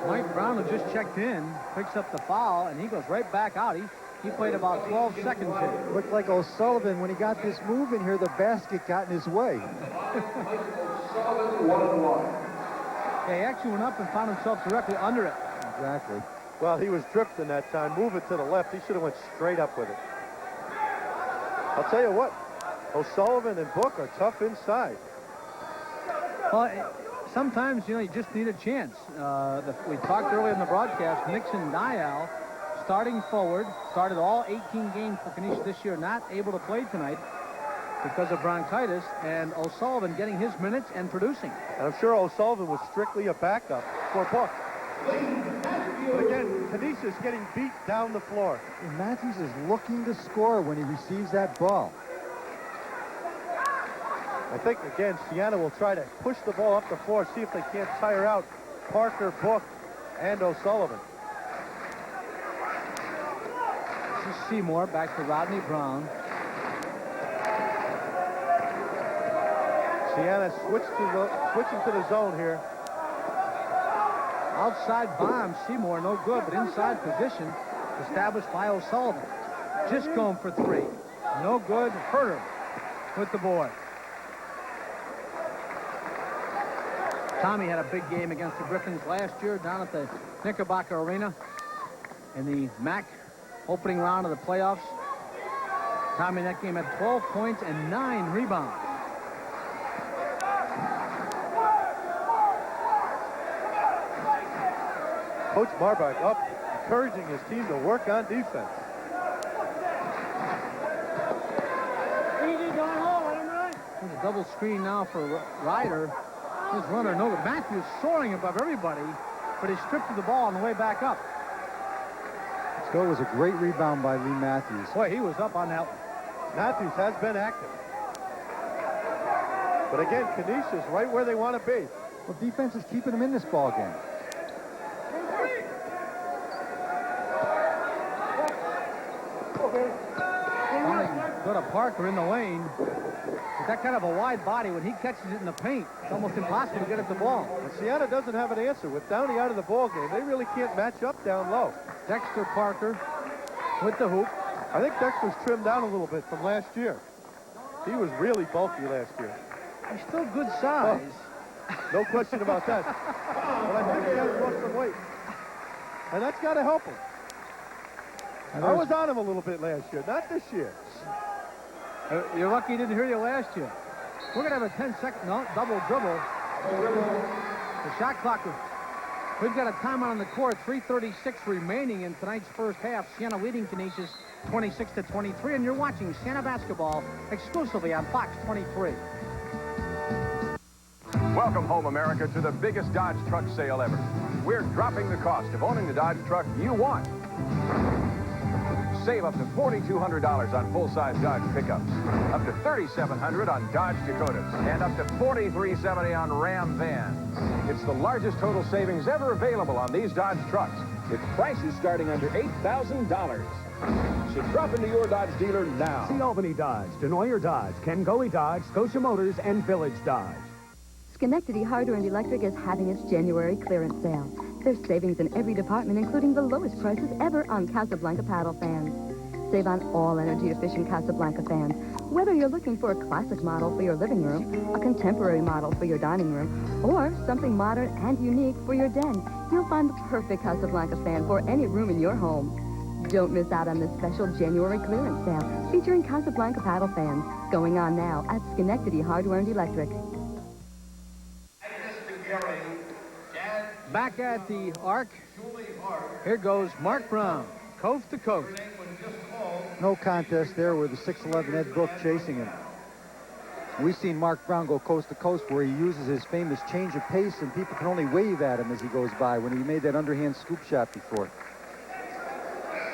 Mike Brown, who just checked in, picks up the foul, and he goes right back out. He played about 12 seconds here. Looked like O'Sullivan, when he got this move in here, the basket got in his way. Yeah, he actually went up and found himself directly under it. Exactly. Well, he was drifting that time. Move it to the left. He should have went straight up with it. I'll tell you what, O'Sullivan and Book are tough inside. Well, sometimes, you just need a chance. We talked earlier in the broadcast, Nixon Dial, starting forward, started all 18 games for Canisius this year, not able to play tonight because of bronchitis, and O'Sullivan getting his minutes and producing. And I'm sure O'Sullivan was strictly a backup for Book. But again, Canisius getting beat down the floor. And Matthews is looking to score when he receives that ball. I think, again, Siena will try to push the ball up the floor, see if they can't tire out Parker, Book, and O'Sullivan. This is Seymour, back to Rodney Brown. Siena switching to the zone here. Outside bomb, Seymour, no good, but inside position established by O'Sullivan. Chisholm for 3. No good. Huerter with the board. Tommy had a big game against the Griffins last year down at the Knickerbocker Arena in the MAC opening round of the playoffs. Tommy in that game had 12 points and 9 rebounds. Coach Marbach up, encouraging his team to work on defense. There's a double screen now for Ryder. His runner, no, Matthews soaring above everybody, but he stripped of the ball on the way back up. So it was a great rebound by Lee Matthews. Boy, he was up on that one. Matthews has been active. But again, Canisius right where they want to be. Well, defense is keeping him in this ball game. Go to Parker in the lane. With that kind of a wide body, when he catches it in the paint, it's almost impossible to get at the ball. And Siena doesn't have an answer. With Downey out of the ball game, they really can't match up down low. Dexter Parker with the hoop. I think Dexter's trimmed down a little bit from last year. He was really bulky last year. He's still good size. Oh, no question about that. But I think he has lost some weight. And that's got to help him. I was on him a little bit last year, not this year. You're lucky he didn't hear you last year. We're going to have a 10-second double dribble. The shot clock, we've got a timeout on the court, 3:36 remaining in tonight's first half. Siena leading Canisius 26-23, and you're watching Siena basketball exclusively on Fox 23. Welcome home, America, to the biggest Dodge truck sale ever. We're dropping the cost of owning the Dodge truck you want. Save up to $4,200 on full-size Dodge pickups, up to $3,700 on Dodge Dakotas, and up to $4,370 on Ram vans. It's the largest total savings ever available on these Dodge trucks, with prices starting under $8,000. So drop into your Dodge dealer now. See Albany Dodge, Denoyer Dodge, Kengoe Dodge, Scotia Motors, and Village Dodge. Schenectady Hardware and Electric is having its January clearance sale. There's savings in every department, including the lowest prices ever on Casablanca paddle fans. Save on all energy-efficient Casablanca fans. Whether you're looking for a classic model for your living room, a contemporary model for your dining room, or something modern and unique for your den, you'll find the perfect Casablanca fan for any room in your home. Don't miss out on this special January clearance sale featuring Casablanca paddle fans, going on now at Schenectady Hardware and Electric. Back at the arc, here goes Marc Brown, coast to coast. No contest there with the 6'11" Ed Brook chasing him. We've seen Marc Brown go coast to coast where he uses his famous change of pace, and people can only wave at him as he goes by when he made that underhand scoop shot before.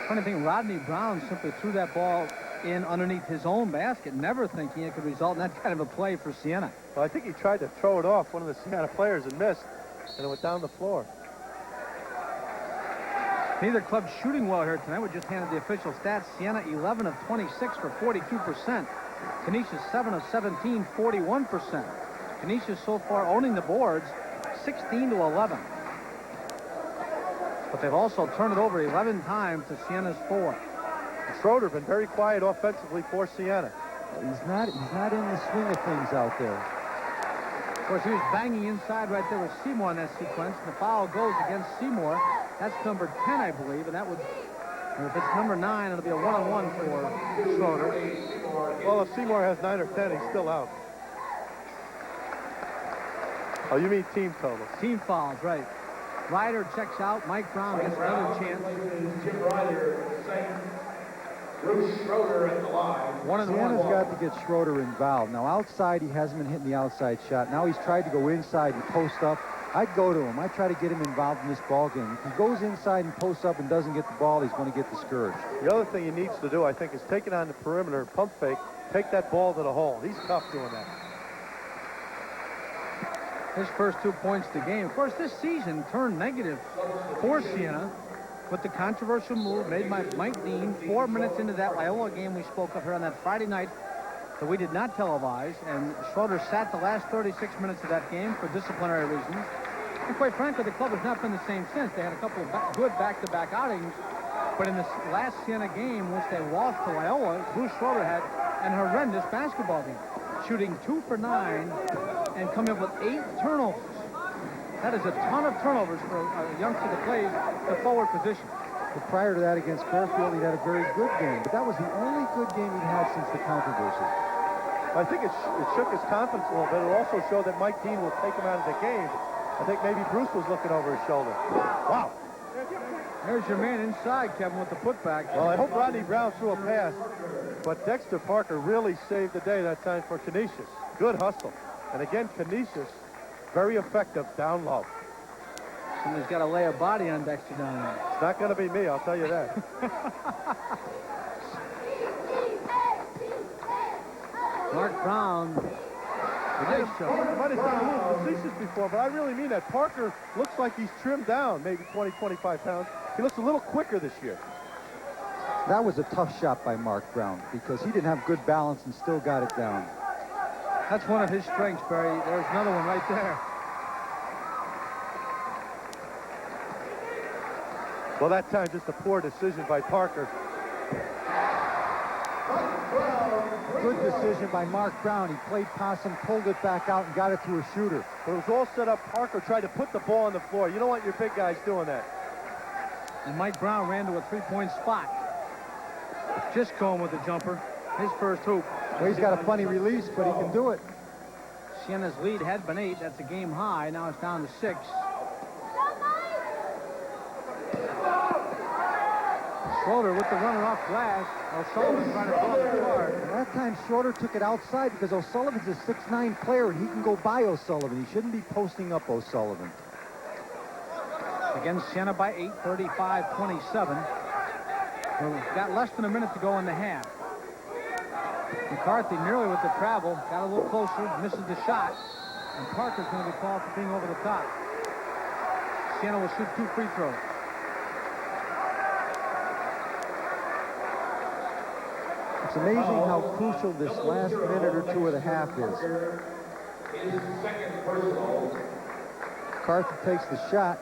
Funny thing, Rodney Brown simply threw that ball in underneath his own basket, never thinking it could result in that kind of a play for Siena. Well, I think he tried to throw it off one of the Siena players and missed, and it went down the floor. Neither club shooting well here tonight. We just handed the official stats. Siena 11 of 26 for 42%. Canisius 7 of 17, 41%. Canisius so far owning the boards 16-11. But they've also turned it over 11 times to Siena's 4. Schroeder been very quiet offensively for Siena. He's not in the swing of things out there. Of course, he was banging inside right there with Seymour in that sequence. The foul goes against Seymour. That's number 10, I believe, and that would, if it's number 9, it'll be a one-on-one for Schroeder. Well, if Seymour has 9 or 10, he's still out. Oh, you mean team totals? Team fouls, right. Ryder checks out. Mike Brown gets another chance. Jim Ryder second. Bruce Schroeder at the line. Siena's got to get Schroeder involved. Now, outside, he hasn't been hitting the outside shot. Now he's tried to go inside and post up. I'd go to him. I'd try to get him involved in this ball game. If he goes inside and posts up and doesn't get the ball, he's going to get discouraged. The other thing he needs to do, I think, is take it on the perimeter, pump fake, take that ball to the hole. He's tough doing that. His first 2 points of the game. Of course, this season turned negative for Siena with the controversial move made by Mike Dean 4 minutes into that Loyola game we spoke of here on that Friday night that we did not televise, and Schroeder sat the last 36 minutes of that game for disciplinary reasons. And quite frankly, the club has not been the same since. They had a couple of good back-to-back outings, but in this last Siena game, which they lost to Loyola, Bruce Schroeder had an horrendous basketball game, shooting 2 for 9 and coming up with 8 turnovers. That is a ton of turnovers for a youngster that plays the forward position. But prior to that against Fairfield, he had a very good game. But that was the only good game he'd had since the controversy. I think it shook his confidence a little bit. It also showed that Mike Dean will take him out of the game. I think maybe Bruce was looking over his shoulder. Wow. There's your man inside, Kevin, with the putback. Well, I hope Rodney Brown threw a pass. But Dexter Parker really saved the day that time for Canisius. Good hustle. And again, Canisius, very effective down low. Somebody's got to lay a body on Dexter down there. It's not going to be me, I'll tell you that. Marc Brown. I might have done a little facetious before, but I really mean that. Parker looks like he's trimmed down, maybe 20, 25 pounds. He looks a little quicker this year. That was a tough shot by Marc Brown because he didn't have good balance and still got it down. That's one of his strengths, Barry. There's another one right there. Well, that time, just a poor decision by Parker. good decision by Marc Brown. He played possum, pulled it back out, and got it to a shooter. But it was all set up. Parker tried to put the ball on the floor. You don't want your big guys doing that. And Mike Brown ran to a three-point spot. Just going with the jumper. His first hoop. Well, he's got a funny release, but he can do it. Siena's lead had been 8. That's a game high. Now it's down to 6. Schroeder with the runner off glass. O'Sullivan trying to blow the guard. That time Schroeder took it outside because O'Sullivan's a 6'9" player and he can go by O'Sullivan. He shouldn't be posting up O'Sullivan. Again, Siena by 8, 35-27. We've got less than a minute to go in the half. McCarthy nearly with the travel. Got a little closer, misses the shot. And Parker's going to be called for being over the top. Siena will shoot 2 free throws. It's amazing how crucial this last minute or 2 of the half is. McCarthy takes the shot.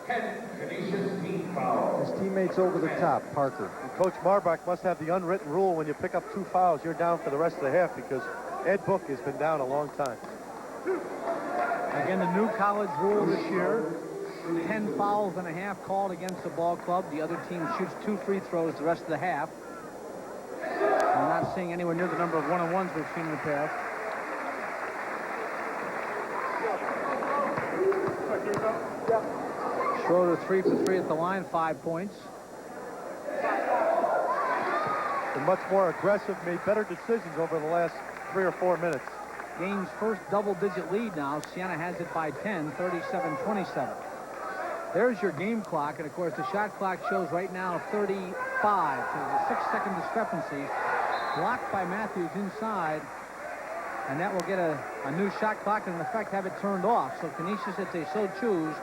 His teammate's over the top, Parker. And Coach Marbach must have the unwritten rule when you pick up 2 fouls, you're down for the rest of the half because Ed Book has been down a long time. Again, the new college rule this year, 10 fouls and a half called against the ball club. The other team shoots 2 free throws the rest of the half. I'm not seeing anywhere near the number of one-on-ones we've seen in the past. Schroeder 3 for 3 at the line, 5 points. Been much more aggressive, made better decisions over the last 3 or 4 minutes. Game's first double-digit lead now. Siena has it by 10, 37-27. There's your game clock, and of course the shot clock shows right now 35. So there's a 6-second discrepancy. Blocked by Matthews inside, and that will get a new shot clock and in effect have it turned off. So Canisius, if they so choose,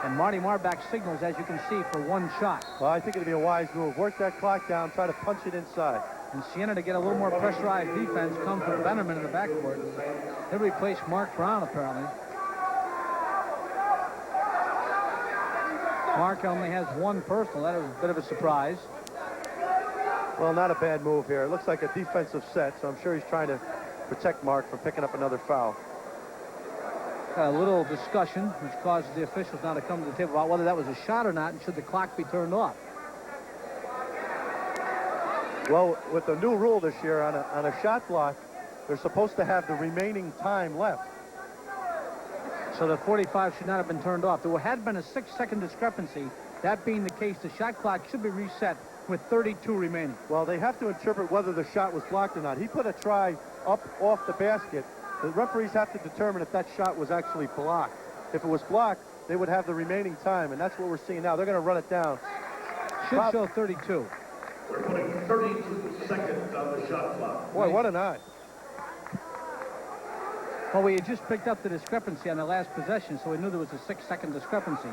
and Marty Marbach signals, as you can see, for 1 shot. Well, I think it'd be a wise move. Work that clock down, try to punch it inside. And Siena, to get a little more pressurized defense, comes with Bennerman in the backcourt. He'll replace Marc Brown, apparently. Mark only has 1 personal. That is a bit of a surprise. Well, not a bad move here. It looks like a defensive set, so I'm sure he's trying to protect Mark from picking up another foul. A little discussion, which causes the officials now to come to the table about whether that was a shot or not, and should the clock be turned off. Well, with the new rule this year on a shot block, they're supposed to have the remaining time left. So the 45 should not have been turned off. There had been a 6-second discrepancy. That being the case, the shot clock should be reset with 32 remaining. Well, they have to interpret whether the shot was blocked or not. He put a try up off the basket. The referees have to determine if that shot was actually blocked. If it was blocked, they would have the remaining time, and that's what we're seeing now. They're going to run it down. Should show 32. We're putting 32 seconds on the shot clock. Boy, what an eye. Well, we had just picked up the discrepancy on the last possession, so we knew there was a 6-second discrepancy.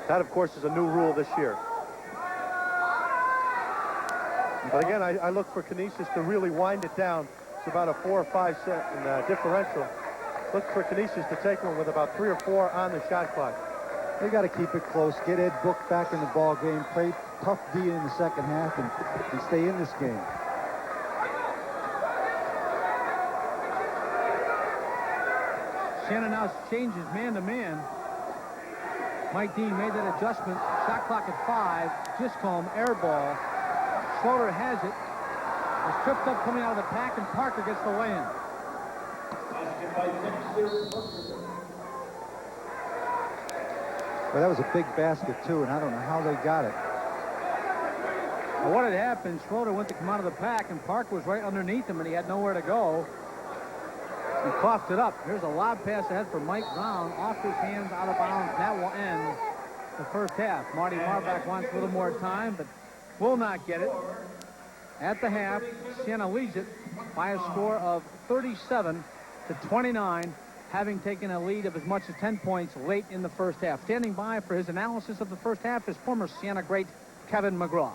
That, of course, is a new rule this year. But again, I look for Canisius to really wind it down. It's about a 4 or 5 second differential. Look for Canisius to take one with about 3 or 4 on the shot clock. They got to keep it close, get Ed Book back in the ball game, play tough D in the second half, and stay in this game. Siena now changes man-to-man. Mike Dean made that adjustment. Shot clock at 5. Giscombe, air ball. Schroeder has it. It's tripped up coming out of the pack, and Parker gets the lay-in. Well, that was a big basket, too, and I don't know how they got it. Well, what had happened, Schroeder went to come out of the pack, and Parker was right underneath him, and he had nowhere to go. He coughed it up. Here's a lob pass ahead for Mike Brown. Off his hands, out of bounds. That will end the first half. Marty Marbach wants a little more time, but will not get it. At the half, Siena leads it by a score of 37-29, having taken a lead of as much as 10 points late in the first half. Standing by for his analysis of the first half is former Siena great Kevin McGraw.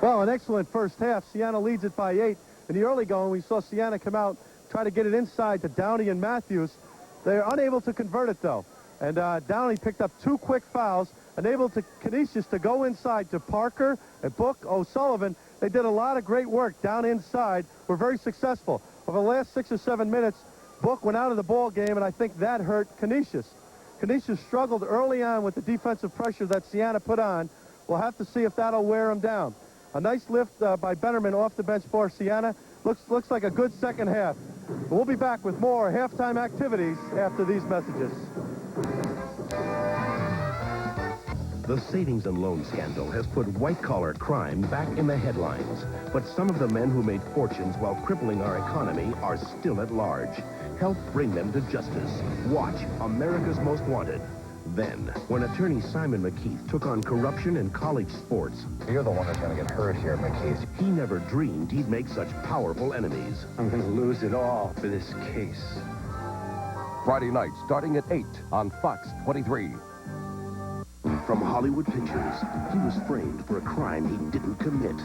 Well, an excellent first half. Siena leads it by 8. In the early going, we saw Siena come out, try to get it inside to Downey and Matthews. They're unable to convert it, though. And Downey picked up 2 quick fouls. enabled Canisius to go inside to Parker and Book, O'Sullivan. They did a lot of great work down inside. Were very successful. Over the last 6 or 7 minutes, Book went out of the ball game, and I think that hurt Canisius. Canisius struggled early on with the defensive pressure that Siena put on. We'll have to see if that'll wear him down. A nice lift by Bennerman off the bench for Siena. Looks like a good second half. We'll be back with more halftime activities after these messages. The savings and loan scandal has put white-collar crime back in the headlines. But some of the men who made fortunes while crippling our economy are still at large. Help bring them to justice. Watch America's Most Wanted. Then, when attorney Simon McKeith took on corruption in college sports... You're the one who's going to get hurt here, McKeith. He never dreamed he'd make such powerful enemies. I'm going to lose it all for this case. Friday night, starting at 8 on Fox 23. From Hollywood Pictures, he was framed for a crime he didn't commit.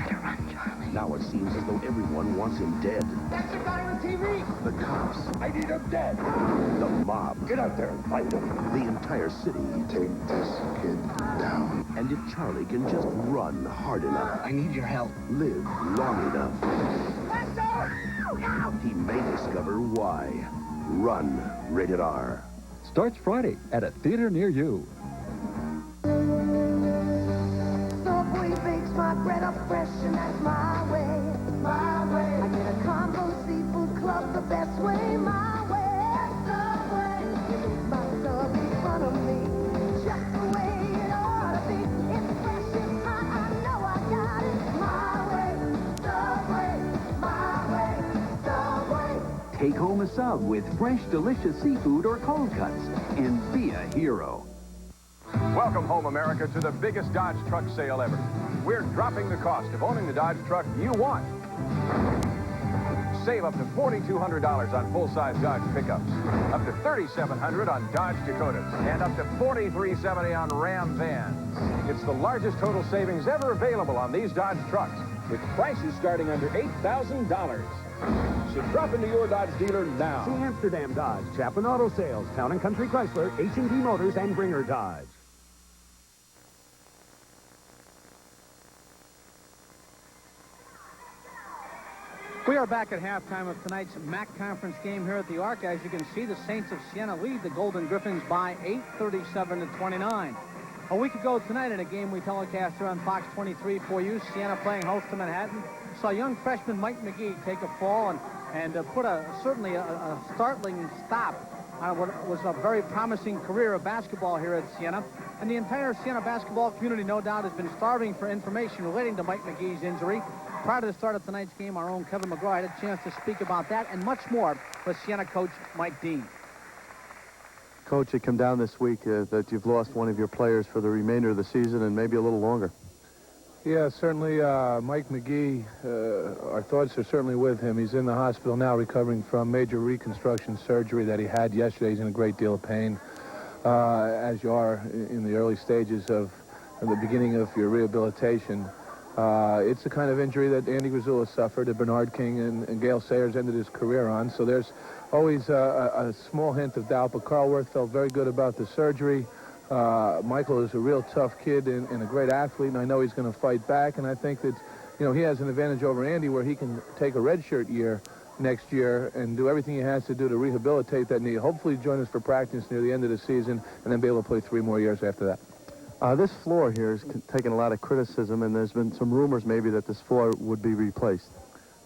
Now it seems as though everyone wants him dead. That's the guy on TV! The cops. I need him dead! The mob. Get out there and find him. The entire city. Take this kid down. And if Charlie can just run hard enough. I need your help. Live long enough. He may discover why. Run. Rated R. Starts Friday at a theater near you. Subway bakes my bread up fresh, and that's my way. My way. I get a combo seafood club the best way. My way. Subway. You make my sub in front of me. Just the way it ought to be. It's fresh, it's hot, I know I got it. My way. Subway. My way. Subway. Take home a sub with fresh, delicious seafood or cold cuts and be a hero. Welcome home, America, to the biggest Dodge truck sale ever. We're dropping the cost of owning the Dodge truck you want. Save up to $4,200 on full-size Dodge pickups, up to $3,700 on Dodge Dakotas, and up to $4,370 on Ram vans. It's the largest total savings ever available on these Dodge trucks, with prices starting under $8,000. So drop into your Dodge dealer now. See Amsterdam Dodge, Chapman Auto Sales, Town & Country Chrysler, H&D Motors, and Bringer Dodge. We are back at halftime of tonight's MAC Conference game here at the Arc. As you can see, the Saints of Siena lead the Golden Griffins by 8, 37-29. A week ago tonight in a game we telecast here on Fox 23 for you, Siena playing host to Manhattan, saw young freshman Mike McGee take a fall and put certainly a startling stop on what was a very promising career of basketball here at Siena. And the entire Siena basketball community, no doubt, has been starving for information relating to Mike McGee's injury. Prior to the start of tonight's game, our own Kevin McGraw had a chance to speak about that and much more with Siena coach Mike Dean. Coach, it come down this week that you've lost one of your players for the remainder of the season and maybe a little longer. Yeah, certainly Mike McGee, our thoughts are certainly with him. He's in the hospital now recovering from major reconstruction surgery that he had yesterday. He's in a great deal of pain, as you are in the early stages of the beginning of your rehabilitation. It's the kind of injury that Andy Grisula suffered, that Bernard King and Gail Sayers ended his career on. So there's always a small hint of doubt, but Carl Worth felt very good about the surgery. Michael is a real tough kid and a great athlete, and I know he's going to fight back. And I think that, you know, he has an advantage over Andy where he can take a redshirt year next year and do everything he has to do to rehabilitate that knee. Hopefully join us for practice near the end of the season and then be able to play 3 more years after that. This floor here has taken a lot of criticism, and there's been some rumors maybe that this floor would be replaced.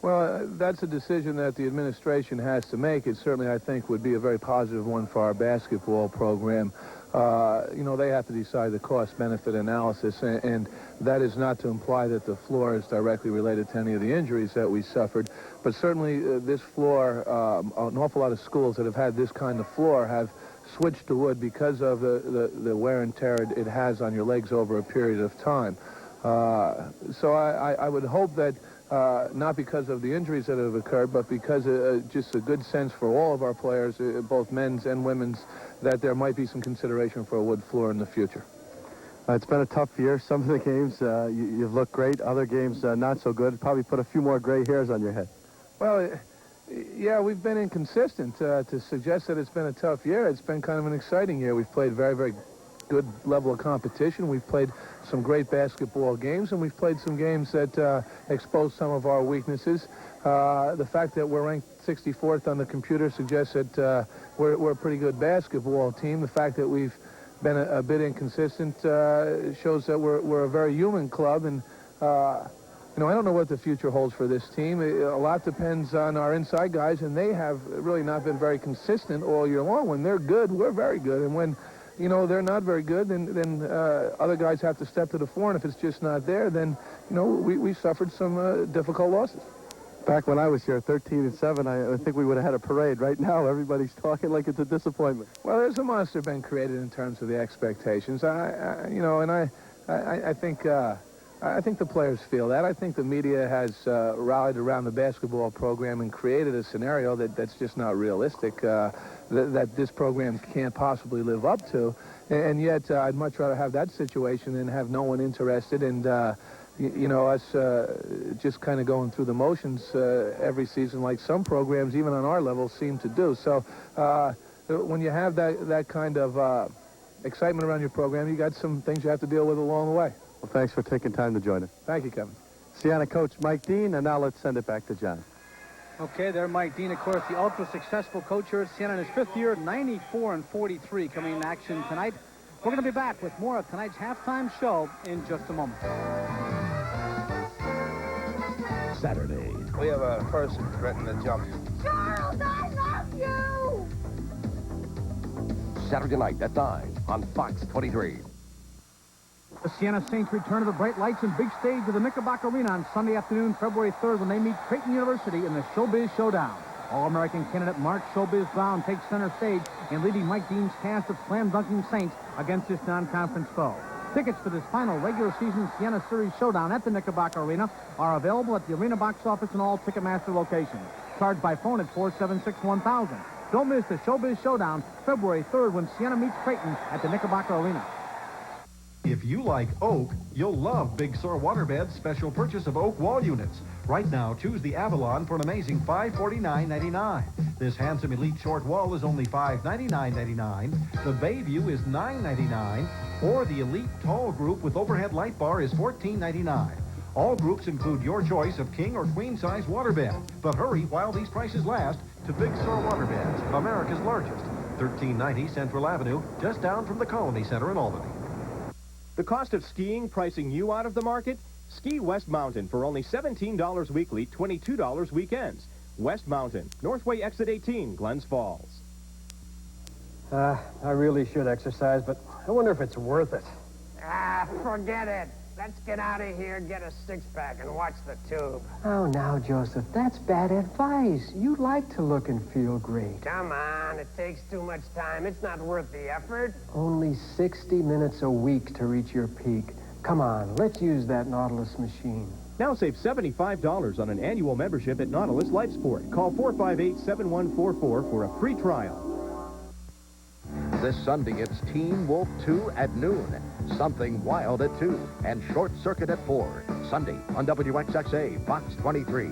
Well, that's a decision that the administration has to make. It certainly, I think, would be a very positive one for our basketball program. You know, they have to decide the cost-benefit analysis, and that is not to imply that the floor is directly related to any of the injuries that we suffered. But certainly this floor, an awful lot of schools that have had this kind of floor have switched to wood because of the wear and tear it has on your legs over a period of time. So I would hope that not because of the injuries that have occurred, but because just a good sense for all of our players, both men's and women's, that there might be some consideration for a wood floor in the future. It's been a tough year. Some of the games you've looked great, other games not so good. Probably put a few more gray hairs on your head. Well, yeah, we've been inconsistent. To suggest that it's been a tough year, it's been kind of an exciting year. We've played very, very good level of competition. We've played some great basketball games, and we've played some games that expose some of our weaknesses. The fact that we're ranked 64th on the computer suggests that we're a pretty good basketball team. The fact that we've been a bit inconsistent shows that we're a very human club, and you know, I don't know what the future holds for this team. A lot depends on our inside guys, and they have really not been very consistent all year long. When they're good, we're very good, and when, you know, they're not very good, then other guys have to step to the fore, and if it's just not there, then, you know, we suffered some difficult losses. Back when I was here, 13-7, I think we would have had a parade. Right now, everybody's talking like it's a disappointment. Well, there's a monster been created in terms of the expectations. You know, and I think the players feel that. I think the media has rallied around the basketball program and created a scenario that's just not realistic, that this program can't possibly live up to. And yet, I'd much rather have that situation than have no one interested and, you know, us just kind of going through the motions every season like some programs, even on our level, seem to do. So when you have that kind of excitement around your program, you got some things you have to deal with along the way. Well, thanks for taking time to join us. Thank you, Kevin. Siena coach Mike Dean, and now let's send it back to John. Okay, there Mike Dean, of course, the ultra-successful coach here at Siena in his 5th year, 94-43 coming in action tonight. We're going to be back with more of tonight's halftime show in just a moment. Saturday. We have a person threatening to jump. Charles, I love you! Saturday night at 9 on Fox 23. The Siena Saints return to the bright lights and big stage of the Knickerbocker Arena on Sunday afternoon, February 3rd, when they meet Creighton University in the Showbiz Showdown. All-American candidate Marc Showbiz Brown takes center stage in leading Mike Dean's cast of slam-dunking Saints against this non-conference foe. Tickets for this final regular season Siena Series Showdown at the Knickerbocker Arena are available at the arena box office and all Ticketmaster locations. Charged by phone at 476-1000. Don't miss the Showbiz Showdown February 3rd when Siena meets Creighton at the Knickerbocker Arena. If you like oak, you'll love Big Sur Waterbed's special purchase of oak wall units. Right now, choose the Avalon for an amazing $549.99. This handsome elite short wall is only $599.99. The Bayview is $999, or the elite tall group with overhead light bar is $14.99. All groups include your choice of king or queen size waterbed. But hurry while these prices last to Big Sur Waterbeds, America's largest. 1390 Central Avenue, just down from the Colony Center in Albany. The cost of skiing pricing you out of the market? Ski West Mountain for only $17 weekly, $22 weekends. West Mountain, Northway Exit 18, Glens Falls. I really should exercise, but I wonder if it's worth it. Ah, forget it. Let's get out of here, get a six-pack, and watch the tube. Oh, now, Joseph, that's bad advice. You like to look and feel great. Come on, it takes too much time. It's not worth the effort. Only 60 minutes a week to reach your peak. Come on, let's use that Nautilus machine. Now save $75 on an annual membership at Nautilus Life Sport. Call 458-7144 for a free trial. This Sunday, it's Teen Wolf 2 at noon, Something Wild at 2, and Short Circuit at 4. Sunday on WXXA, Fox 23.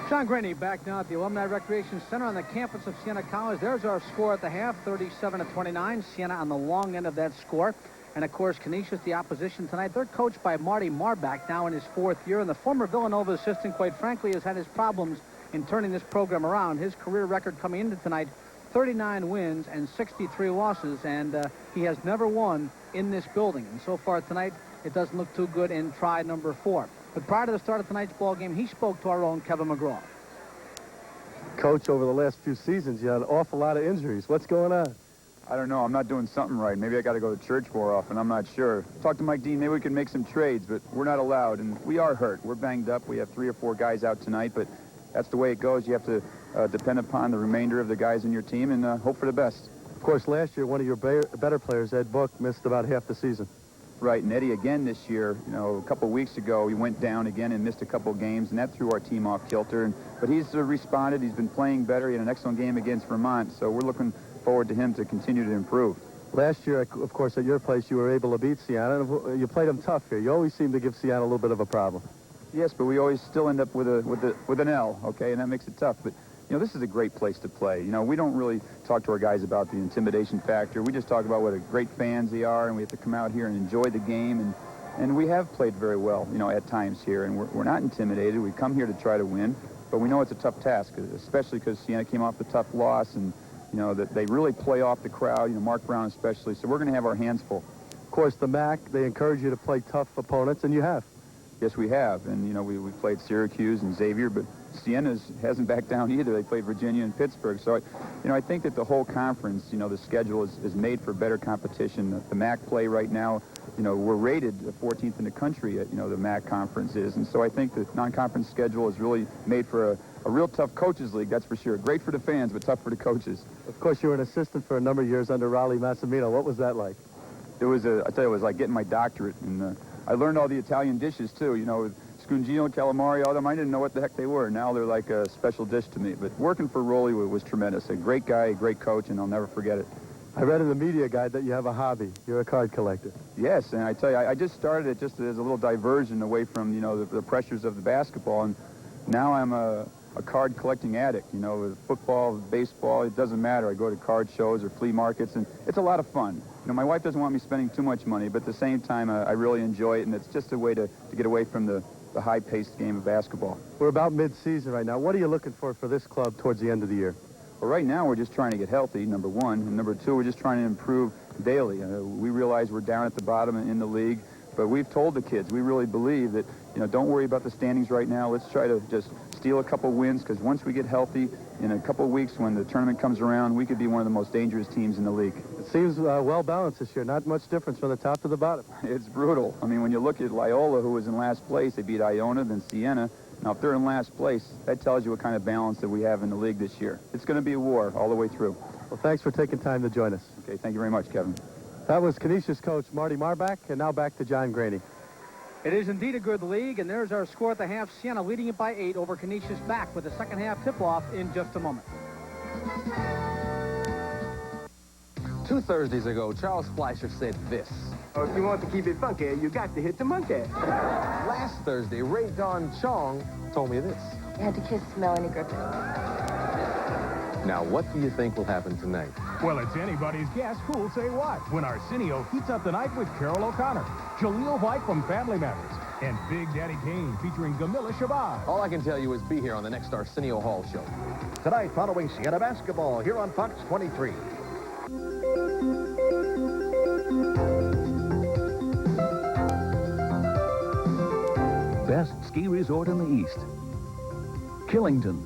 John Graney back now at the Alumni Recreation Center on the campus of Siena College. There's our score at the half, 37-29. Siena on the long end of that score. And, of course, Canisius, the opposition tonight. They're coached by Marty Marbach now in his 4th year. And the former Villanova assistant, quite frankly, has had his problems in turning this program around. His career record coming into tonight, 39 wins and 63 losses, and he has never won in this building. And so far tonight, it doesn't look too good in try number 4. But prior to the start of tonight's ball game, he spoke to our own Kevin McGraw. Coach, over the last few seasons, you had an awful lot of injuries. What's going on? I don't know. I'm not doing something right. Maybe I got to go to church more often. I'm not sure. Talk to Mike Dean. Maybe we can make some trades, but we're not allowed, and we are hurt. We're banged up. We have 3 or 4 guys out tonight, but that's the way it goes. You have to depend upon the remainder of the guys in your team and hope for the best. Of course, last year, one of your better players, Ed Book, missed about half the season. Right, and Eddie again this year, you know, a couple weeks ago, he went down again and missed a couple games, and that threw our team off kilter. But he's responded. He's been playing better. He had an excellent game against Vermont, so we're looking forward to him to continue to improve. Last year, of course, at your place, you were able to beat Siena. You played them tough here. You always seem to give Siena a little bit of a problem. Yes, but we always still end up with an L, okay, and that makes it tough. But this is a great place to play. We don't really talk to our guys about the intimidation factor. We just talk about what a great fans they are, and we have to come out here and enjoy the game. And we have played very well, at times here, and we're not intimidated. We come here to try to win, but we know it's a tough task, especially because Siena came off the tough loss, and that they really play off the crowd, Marc Brown especially, so we're going to have our hands full. Of course, the MAC, they encourage you to play tough opponents, and you have. Yes, we have, and we played Syracuse and Xavier, but Siena hasn't backed down either. They played Virginia and Pittsburgh, so I think that the whole conference, the schedule is made for better competition. The MAC play right now, we're rated 14th in the country, the MAC conference is, and so I think the non-conference schedule is really made for a real tough coaches league, that's for sure. Great for the fans, but tough for the coaches. Of course, you were an assistant for a number of years under Raleigh Massimino. What was that like? It was, I tell you, it was like getting my doctorate, and I learned all the Italian dishes, too. Scungino, calamari, all them, I didn't know what the heck they were. Now they're like a special dish to me. But working for Roley was tremendous. A great guy, a great coach, and I'll never forget it. I read in the media guide that you have a hobby. You're a card collector. Yes, and I tell you, I just started it just as a little diversion away from, the pressures of the basketball, and now I'm a card collecting addict, with football, baseball, it doesn't matter. I go to card shows or flea markets, and it's a lot of fun. My wife doesn't want me spending too much money, but at the same time, I really enjoy it, and it's just a way to get away from the high-paced game of basketball. We're about mid-season right now. What are you looking for this club towards the end of the year? Well, right now, we're just trying to get healthy, number one, and number two, we're just trying to improve daily. We realize we're down at the bottom in the league, but we've told the kids, we really believe that, don't worry about the standings right now. Let's try to just steal a couple wins, because once we get healthy, in a couple weeks when the tournament comes around, we could be one of the most dangerous teams in the league. It seems well-balanced this year. Not much difference from the top to the bottom. It's brutal. I mean, when you look at Loyola, who was in last place, they beat Iona, then Siena. Now, if they're in last place, that tells you what kind of balance that we have in the league this year. It's going to be a war all the way through. Well, thanks for taking time to join us. Okay, thank you very much, Kevin. That was Canisius coach Marty Marbach, and now back to John Graney. It is indeed a good league, and there's our score at the half. Siena leading it by 8 over Canisius. Back with the second half tip-off in just a moment. 2 Thursdays ago, Charles Fleischer said this. If you want to keep it funky, you got to hit the monkey. Last Thursday, Ray Don Chong told me this. You had to kiss Melanie Griffith. Now, what do you think will happen tonight? Well, it's anybody's guess who'll say what when Arsenio heats up the night with Carol O'Connor, Jaleel White from Family Matters, and Big Daddy Kane featuring Gamila Shabazz. All I can tell you is be here on the next Arsenio Hall show. Tonight, following Siena basketball here on Fox 23. Best ski resort in the East. Killington,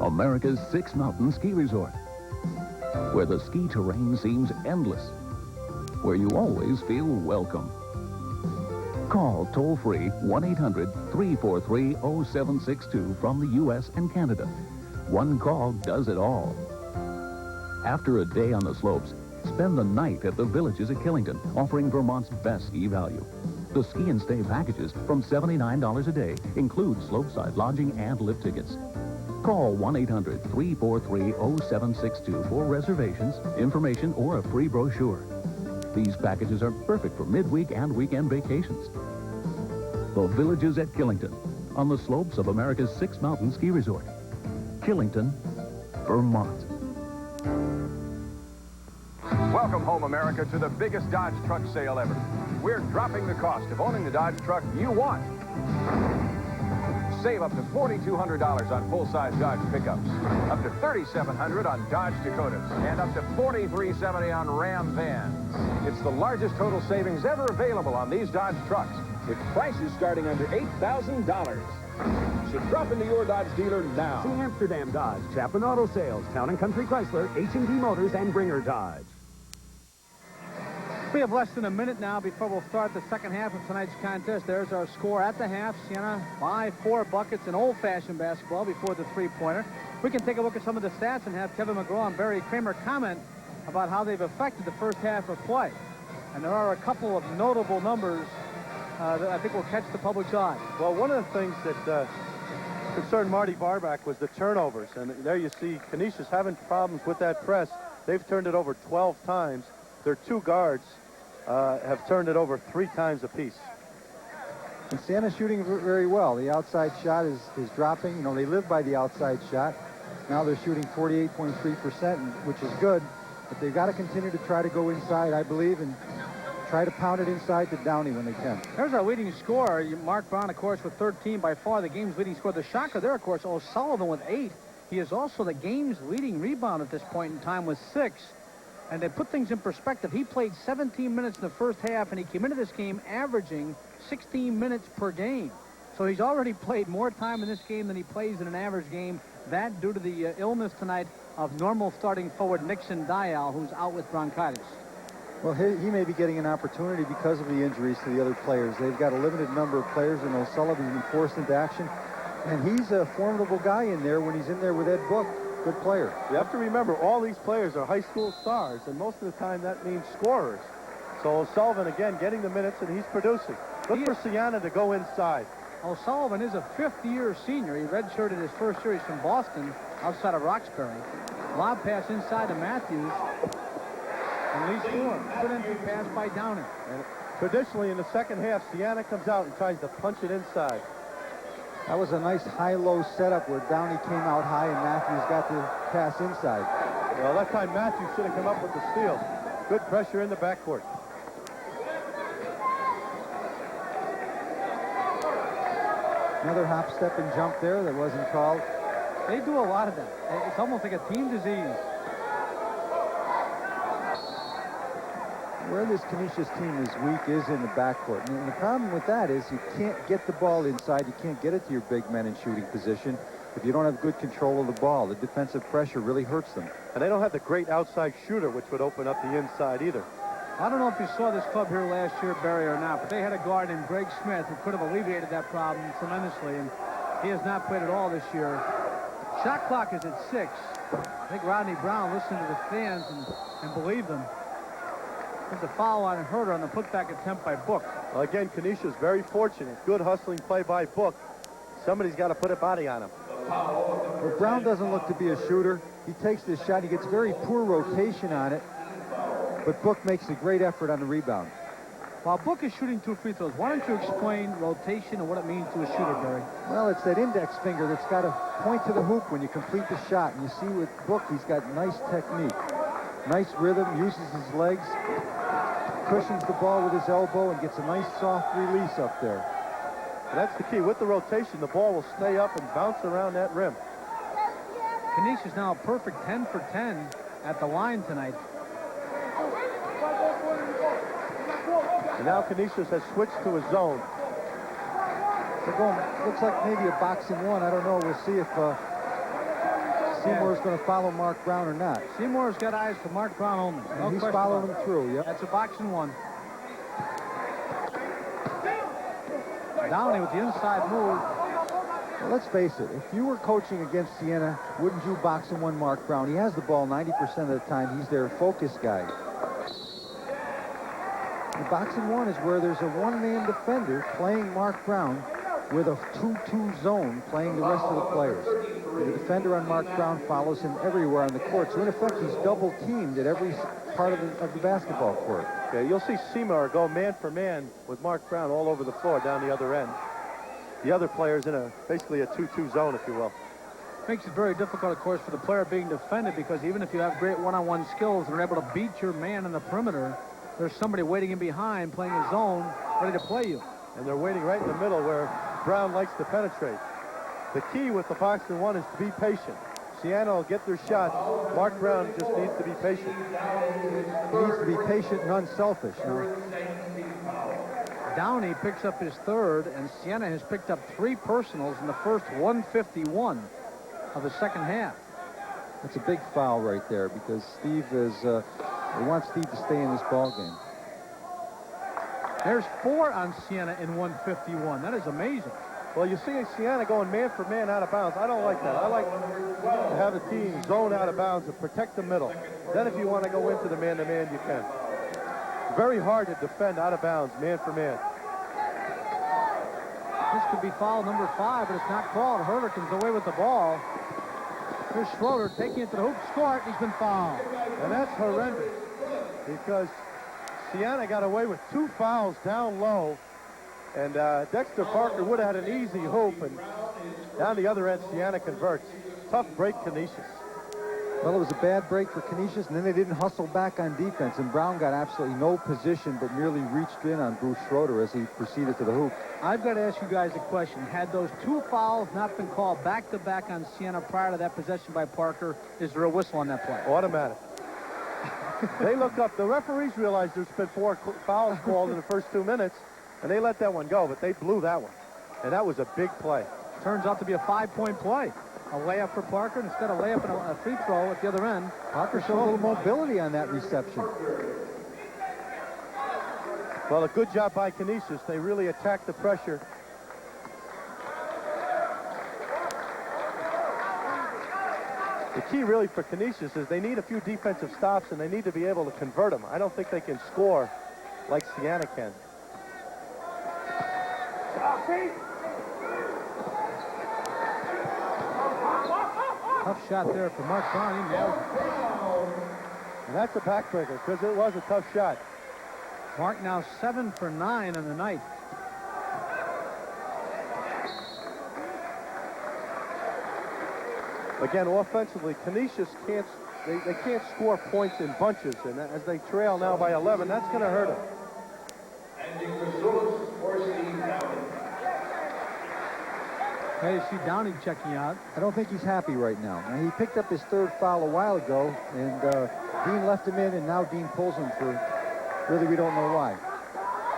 America's 6th mountain ski resort, where the ski terrain seems endless, where you always feel welcome. Call toll-free 1-800-343-0762 from the U.S. and Canada. One call does it all. After a day on the slopes, spend the night at the Villages at Killington, offering Vermont's best ski value. The ski and stay packages from $79 a day include slopeside lodging and lift tickets. Call 1-800-343-0762 for reservations, information, or a free brochure. These packages are perfect for midweek and weekend vacations. The Villages at Killington, on the slopes of America's 6th mountain ski resort. Killington, Vermont. Welcome home, America, to the biggest Dodge truck sale ever. We're dropping the cost of owning the Dodge truck you want. Save up to $4,200 on full-size Dodge pickups, up to $3,700 on Dodge Dakotas, and up to $4,370 on Ram vans. It's the largest total savings ever available on these Dodge trucks, with prices starting under $8,000. So drop into your Dodge dealer now. See Amsterdam Dodge, Chapman Auto Sales, Town & Country Chrysler, H&D Motors, and Bringer Dodge. We have less than a minute now before we'll start the second half of tonight's contest. There's our score at the half. Siena by 4 buckets in old-fashioned basketball before the three-pointer. We can take a look at some of the stats and have Kevin McGraw and Barry Kramer comment about how they've affected the first half of play. And there are a couple of notable numbers that I think will catch the public's eye. Well, one of the things that concerned Marty Marbach was the turnovers. And there you see Canisius having problems with that press. They've turned it over 12 times. Their 2 guards have turned it over 3 times apiece. And Siena's shooting very well. The outside shot is dropping. You know, they live by the outside shot. Now they're shooting 48.3%, which is good. But they've got to continue to try to go inside, I believe, and try to pound it inside to Downey when they can. There's our leading scorer, Marc Brown, of course, with 13, by far the game's leading scorer. The shocker there, of course, O'Sullivan with 8. He is also the game's leading rebound at this point in time with 6. And to put things in perspective, he played 17 minutes in the first half, and he came into this game averaging 16 minutes per game. So he's already played more time in this game than he plays in an average game. That due to the illness tonight of normal starting forward Nixon Dial, who's out with bronchitis. Well, he may be getting an opportunity because of the injuries to the other players. They've got a limited number of players, and O'Sullivan's been forced into action. And he's a formidable guy in there when he's in there with Ed Book. Good player. You have to remember, all these players are high school stars, and most of the time that means scorers. So O'Sullivan, again, getting the minutes, and he's producing. Look for Siena to go inside. O'Sullivan is a fifth-year senior. He redshirted his first year. He's from Boston, outside of Roxbury. Lob pass inside to Matthews. And Lee scores. Good entry pass by Downey. And traditionally, in the second half, Siena comes out and tries to punch it inside. That was a nice high-low setup where Downey came out high and Matthews got the pass inside. Well, that time Matthews should have come up with the steal. Good pressure in the backcourt. Another hop, step, and jump there that wasn't called. They do a lot of that. It's almost like a team disease. Where this Canisius team is weak is in the backcourt. And the problem with that is you can't get the ball inside. You can't get it to your big men in shooting position if you don't have good control of the ball. The defensive pressure really hurts them. And they don't have the great outside shooter, which would open up the inside either. I don't know if you saw this club here last year, Barry, or not, but they had a guard named Greg Smith who could have alleviated that problem tremendously, and he has not played at all this year. Shot clock is at 6. I think Rodney Brown listened to the fans and believed them. There's a foul on Huerter on the putback attempt by Book. Well, again, Canisius very fortunate. Good hustling play by Book. Somebody's got to put a body on him. Well, Brown doesn't look to be a shooter. He takes this shot. He gets very poor rotation on it. But Book makes a great effort on the rebound. While Book is shooting 2 free throws, why don't you explain rotation and what it means to a shooter, Barry? Well, it's that index finger that's got to point to the hoop when you complete the shot. And you see with Book, he's got nice technique. Nice rhythm, uses his legs, cushions the ball with his elbow, and gets a nice soft release up there. And that's the key. With the rotation, the ball will stay up and bounce around that rim. Canisius now a perfect 10 for 10 at the line tonight. And now Canisius has switched to a zone. They're going, looks like maybe a boxing one. I don't know. We'll see if Seymour's going to follow Marc Brown or not. Seymour's got eyes for Marc Brown only. No, he's following him through, yep. That's a boxing one. Downey with the inside move. Well, let's face it. If you were coaching against Siena, wouldn't you box and one Marc Brown? He has the ball 90% of the time. He's their focus guy. The boxing one is where there's a one-man defender playing Marc Brown with a 2-2 zone playing the rest of the players. And the defender on Marc Brown follows him everywhere on the court. So in effect, he's double-teamed at every part of the basketball court. Okay, you'll see Seymour go man for man with Marc Brown all over the floor down the other end. The other player's in basically a 2-2 zone, if you will. Makes it very difficult, of course, for the player being defended, because even if you have great one-on-one skills and are able to beat your man in the perimeter, there's somebody waiting in behind playing a zone ready to play you. And they're waiting right in the middle where Brown likes to penetrate. The key with the boxing one is to be patient. Siena will get their shot. Marc Brown just needs to be patient. He needs to be patient and unselfish. Downey picks up his third, and Siena has picked up 3 personals in the first 151 of the second half. That's a big foul right there, because Steve is... They want Steve to stay in this ball game. There's 4 on Siena in 151. That is amazing. Well, you see Siena going man for man out of bounds. I don't like that. I like to have a team zone out of bounds and protect the middle. Then if you want to go into the man-to-man, you can. Very hard to defend out of bounds, man for man. This could be foul number 5, but it's not called. Huerter comes away with the ball. Here's Schroeder taking it to the hoop, score it, he's been fouled. And that's horrendous, because Siena got away with 2 fouls down low, and Dexter Parker would have had an easy hoop, and down the other end, Siena converts. tough break, Canisius. Well, it was a bad break for Canisius, and then they didn't hustle back on defense, and Brown got absolutely no position but merely reached in on Bruce Schroeder as he proceeded to the hoop. I've got to ask you guys a question. Had those two fouls not been called back-to-back on Siena prior to that possession by Parker, is there a whistle on that play? Automatic. They look up. The referees realized there's been 4 fouls called in the first 2 minutes, and they let that one go, but they blew that one. And that was a big play. Turns out to be a 5-point play. A layup for Parker instead of layup and a free throw at the other end. Parker showed a little mobility on that reception. Well, a good job by Canisius. They really attacked the pressure. The key really for Canisius is they need a few defensive stops, and they need to be able to convert them. I don't think they can score like Siena can. Tough shot there for Marc Brown. He nailed it. And that's a backbreaker because it was a tough shot. Marc now 7 for 9 on the night. Again, offensively, Canisius can't they can't score points in bunches, and as they trail now by 11, that's going to hurt them. Hey, you see Downey checking out. I don't think he's happy right now. Now, he picked up his 3rd foul a while ago, and Dean left him in, and now Dean pulls him for really we don't know why.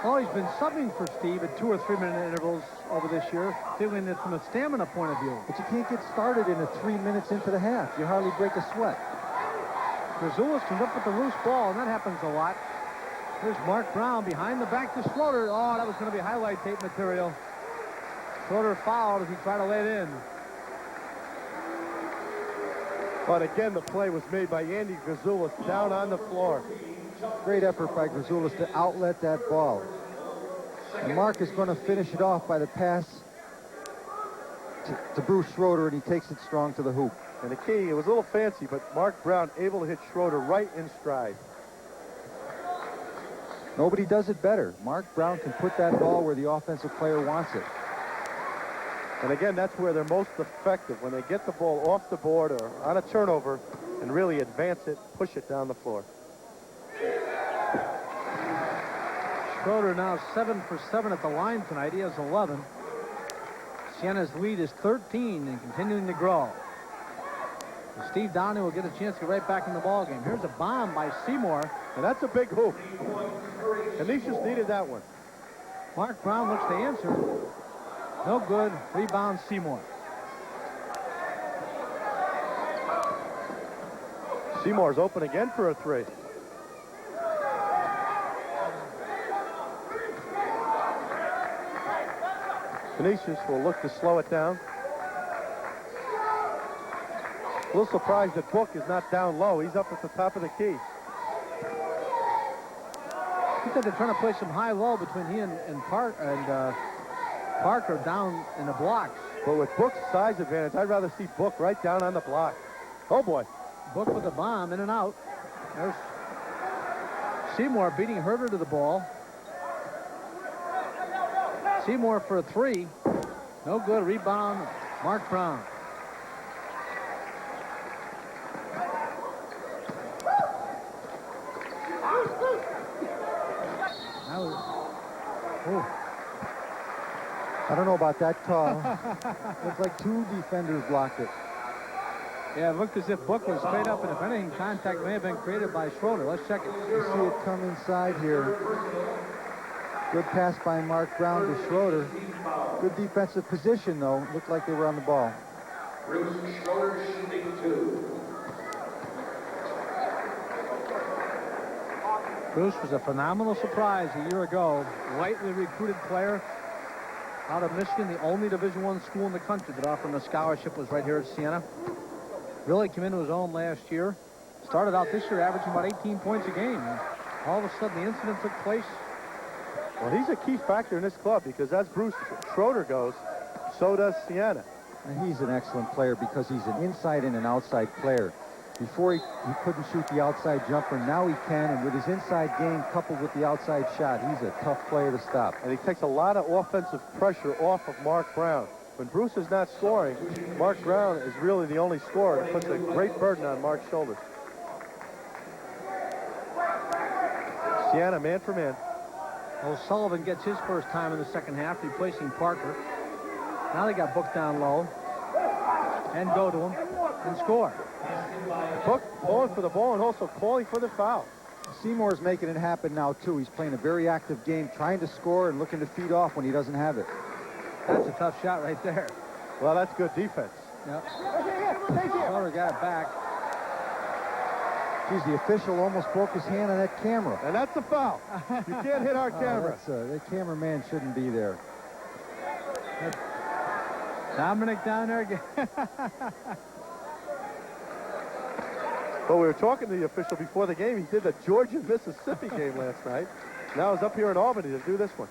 Well, he's been subbing for Steve at 2 or 3 minute intervals over this year, feeling that from a stamina point of view. But you can't get started in 3 minutes into the half. You hardly break a sweat. Grazoulis comes up with the loose ball, and that happens a lot. Here's Marc Brown behind the back to Schroeder. Oh, that was going to be highlight tape material. Schroeder fouled as he tried to lay it in. But again, the play was made by Andy Grazoulis down on the floor. Great effort by Grazoulis to outlet that ball. And Marc is going to finish it off by the pass to Bruce Schroeder, and he takes it strong to the hoop. And the key, it was a little fancy, but Marc Brown able to hit Schroeder right in stride. Nobody does it better. Marc Brown can put that ball where the offensive player wants it. And again, that's where they're most effective, when they get the ball off the board or on a turnover and really advance it, push it down the floor. Schroeder now 7 for 7 at the line tonight. He has 11. Siena's lead is 13 and continuing to grow. And Steve Downey will get a chance to get right back in the ballgame. Here's a bomb by Seymour. And that's a big hoop. Canisius needed that one. Marc Brown looks to answer. No good. Rebound Seymour. Seymour's open again for a 3. Canisius will look to slow it down. A little surprised that Book is not down low. He's up at the top of the key. I think they're trying to play some high-low between he and Parker down in the blocks. But with Book's size advantage, I'd rather see Book right down on the block. Oh, boy. Book with a bomb, in and out. There's Seymour beating Huerter to the ball. Seymour for a 3. No good. Rebound, Marc Brown. That was... Oh. I don't know about that call. Looks like 2 defenders blocked it. Yeah, it looked as if Book was straight up, and if anything, contact may have been created by Schroeder. Let's check it. You see it come inside here. Good pass by Marc Brown to Schroeder. Good defensive position, though. Looked like they were on the ball. Bruce Schroeder shooting 2. Bruce was a phenomenal surprise a year ago. Lightly recruited player out of Michigan, the only Division I school in the country that offered him a scholarship was right here at Siena. Really came into his own last year. Started out this year averaging about 18 points a game. All of a sudden, the incident took place. Well, he's a key factor in this club because as Bruce Schroeder goes, so does Siena. And he's an excellent player because he's an inside and an outside player. Before he couldn't shoot the outside jumper. Now he can, and with his inside game coupled with the outside shot, he's a tough player to stop. And he takes a lot of offensive pressure off of Marc Brown. When Bruce is not scoring, Marc Brown is really the only scorer. It puts a great burden on Mark's shoulders. Siena, man for man. O'Sullivan gets his first time in the second half, replacing Parker. Now they got Book down low. And go to him and score. Book going for the ball and also calling for the foul. Seymour's making it happen now, too. He's playing a very active game, trying to score and looking to feed off when he doesn't have it. That's a tough shot right there. Well, that's good defense. Yep. Huerter got it back. Geez, the official almost broke his hand on that camera. And that's a foul. You can't hit our camera. The cameraman shouldn't be there. Dominic down there again. Well, we were talking to the official before the game. He did the Georgia-Mississippi game last night. Now he's up here in Albany to do this one.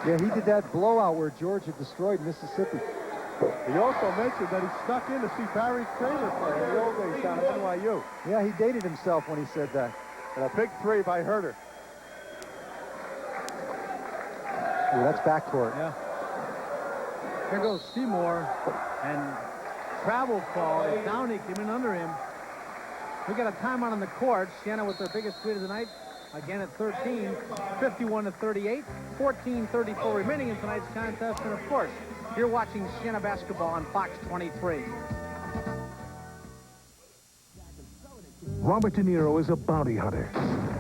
Yeah, he did that blowout where Georgia destroyed Mississippi. He also mentioned that he snuck in to see Barry Kramer play in the old days down at NYU. Yeah, he dated himself when he said that. And a big three by Huerter. Ooh, that's backcourt. Yeah. Here goes Seymour, and travel call. Downey came in under him. We got a timeout on the court. Siena with their biggest lead of the night. Again at 13, 51-38, 14-34 remaining in tonight's contest. And of course, you're watching Siena basketball on Fox 23. Robert De Niro is a bounty hunter.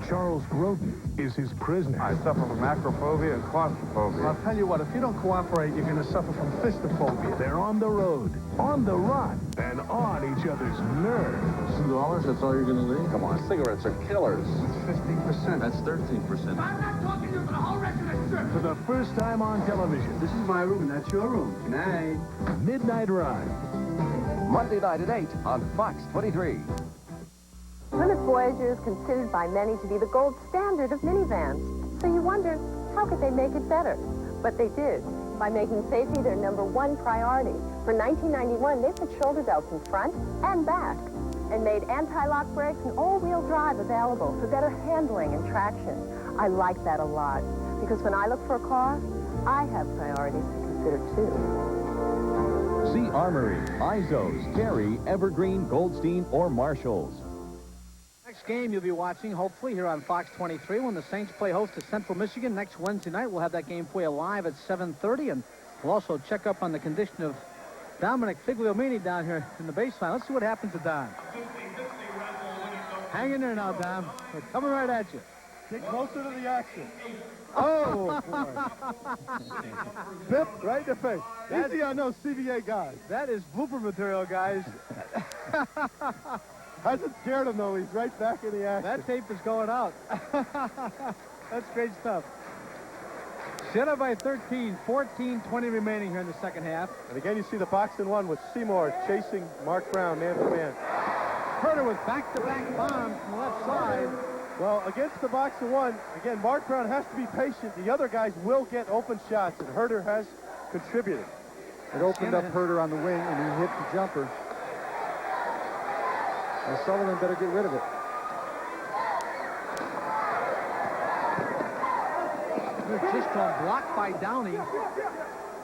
Charles Grodin is his prisoner. I suffer from acrophobia and claustrophobia. I'll tell you what, if you don't cooperate, you're going to suffer from fistophobia. They're on the road, on the run, and on each other's nerves. $2, that's all you're going to leave? Come on, cigarettes are killers. That's 15%. That's 13%. I'm not talking to you for the whole rest of the trip. For the first time on television. This is my room, and that's your room. Good night. Midnight Run. Monday night at 8 on Fox 23. Plymouth Voyager is considered by many to be the gold standard of minivans. So you wonder, how could they make it better? But they did, by making safety their #1 priority. For $19.91, they put shoulder belts in front and back and made anti-lock brakes and all-wheel drive available for better handling and traction. I like that a lot, because when I look for a car, I have priorities to consider too. See Armory, Izos, Terry, Evergreen, Goldstein, or Marshalls. Next game you'll be watching, hopefully, here on Fox 23 when the Saints play host to Central Michigan next Wednesday night. We'll have that game for you live at 7:30, and we'll also check up on the condition of Dominic Figliomini down here in the baseline. Let's see what happens to Don. Hang in there now, Dom. We're coming right at you. Get closer to the action. Oh, boy. Bip right in the face. Easy on those CBA guys. That is blooper material, guys. Hasn't scared him, though. He's right back in the action. That tape is going out. That's great stuff. Siena by 13, 14-20 remaining here in the second half. And again, you see the box and one with Seymour chasing Marc Brown man for man. Huerter with back-to-back bombs from the left side. Well, against the box and one, again, Marc Brown has to be patient. The other guys will get open shots, and Huerter has contributed. It opened up Huerter on the wing, and he hit the jumper. And Sullivan better get rid of it. Just blocked by Downey.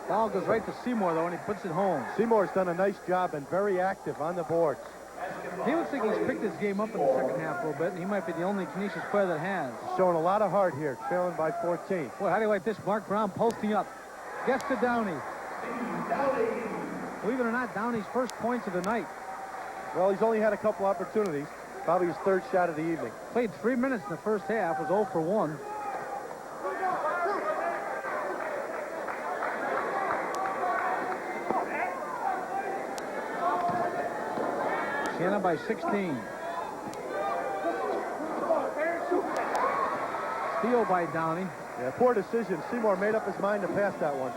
Ball goes right to Seymour, though, and he puts it home. Seymour's done a nice job and very active on the boards. He looks like he's picked his game up in the second half a little bit, and he might be the only Canisius player that has. Showing a lot of heart here, trailing by 14. Boy, how do you like this? Marc Brown posting up. Gets to Downey. Believe it or not, Downey's first points of the night. Well, he's only had a couple opportunities. Probably his third shot of the evening. Played 3 minutes in the first half, was 0 for 1. Siena by 16. Steal by Downey. Yeah, poor decision. Seymour made up his mind to pass that one.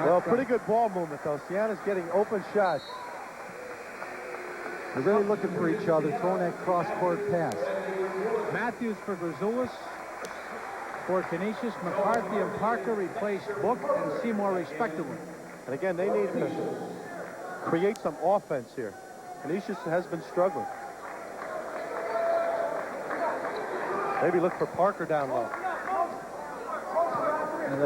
Well, pretty good ball movement, though. Siena's getting open shots. They're really looking for each other, throwing that cross-court pass. Matthews for Grzoulis. For Canisius, McCarthy and Parker replace Book and Seymour respectively. And again, they need to create some offense here. Canisius has been struggling. Maybe look for Parker down low. And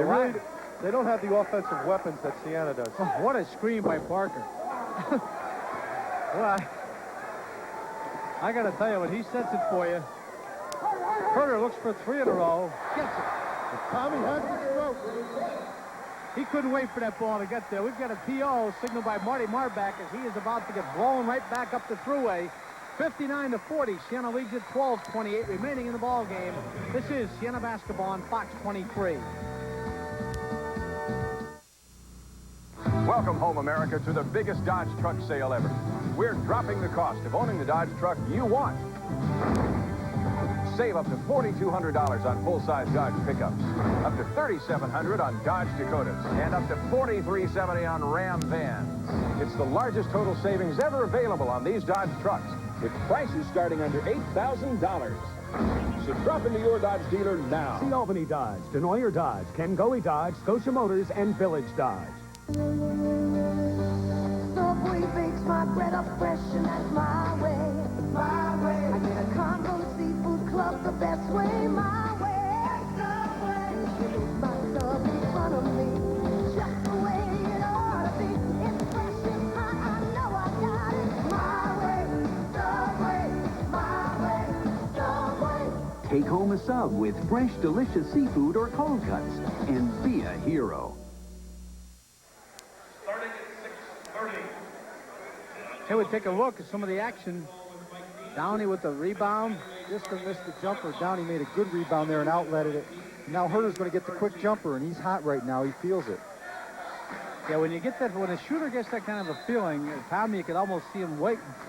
they don't have the offensive weapons that Siena does. Oh, what a screen by Parker. Well, I got to tell you, when he sets it for you, Huerter looks for 3 in a row. Gets it. Tommy has the stroke. He couldn't wait for that ball to get there. We've got a PO signaled by Marty Marbach as he is about to get blown right back up the thruway. 59-40. Siena leads at 12:28 remaining in the ball game. This is Siena basketball on Fox 23. Welcome home, America, to the biggest Dodge truck sale ever. We're dropping the cost of owning the Dodge truck you want. Save up to $4,200 on full-size Dodge pickups, up to $3,700 on Dodge Dakotas, and up to $4,370 on Ram vans. It's the largest total savings ever available on these Dodge trucks, with prices starting under $8,000. So drop into your Dodge dealer now. See Albany Dodge, Denoyer Dodge, Kengoe Dodge, Scotia Motors, and Village Dodge. Subway bakes my bread up fresh, and that's my way. My way. I get a combo seafood club the best way, my way. Subway. You leave my sub in front of me, just the way it ought to be. It's fresh, it's hot, I know I got it. My way. Subway. My way. Subway. Take home a sub with fresh, delicious seafood or cold cuts, and be a hero. Here we take a look at some of the action. Downey with the rebound. Just missed the jumper. Downey made a good rebound there and outletted it. Now Huerter's going to get the quick jumper, and he's hot right now. He feels it. Yeah, when you get that, when a shooter gets that kind of a feeling, Tommy, you could almost see him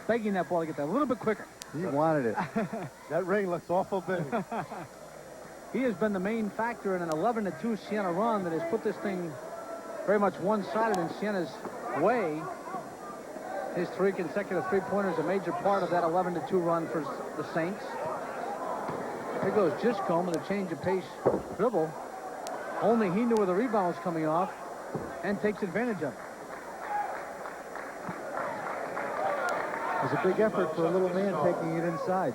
begging that ball to get that a little bit quicker. He wanted it. That ring looks awful big. He has been the main factor in an 11-2 Siena run that has put this thing very much one-sided in Siena's way. His 3 consecutive three-pointers, a major part of that 11-2 run for the Saints. Here goes Giscombe with a change of pace dribble. Only he knew where the rebound was coming off and takes advantage of it. It was a big effort for a little man taking it inside.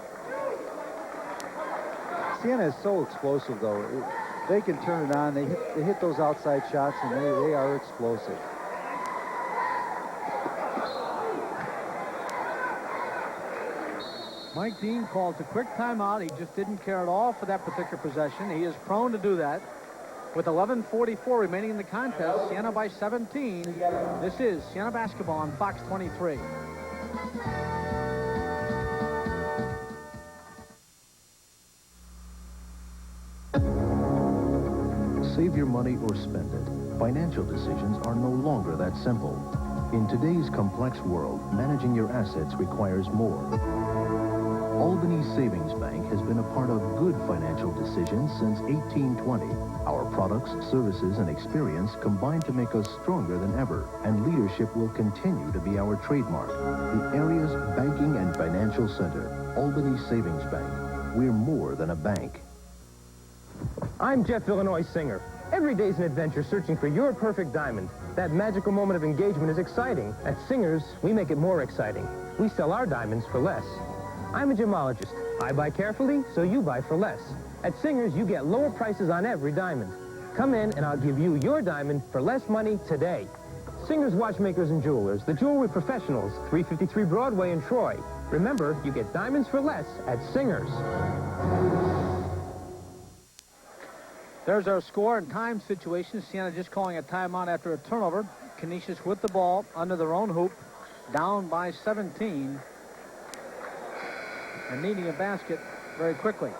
Siena is so explosive, though. They can turn it on. They hit those outside shots, and they are explosive. Mike Dean calls a quick timeout. He just didn't care at all for that particular possession. He is prone to do that. With 11:44 remaining in the contest, Siena by 17. This is Siena basketball on Fox 23. Save your money or spend it. Financial decisions are no longer that simple. In today's complex world, managing your assets requires more. Albany Savings Bank has been a part of good financial decisions since 1820. Our products, services, and experience combine to make us stronger than ever, and leadership will continue to be our trademark. The area's banking and financial center, Albany Savings Bank. We're more than a bank. I'm Jeff Illinois Singer. Every day's an adventure searching for your perfect diamond. That magical moment of engagement is exciting. At Singer's, we make it more exciting. We sell our diamonds for less. I'm a gemologist. I buy carefully, so you buy for less. At Singer's, you get lower prices on every diamond. Come in, and I'll give you your diamond for less money today. Singer's Watchmakers and Jewelers, the jewelry professionals, 353 Broadway in Troy. Remember, you get diamonds for less at Singer's. There's our score and time situation. Siena just calling a timeout after a turnover. Canisius with the ball under their own hoop, down by 17. And needing a basket very quickly.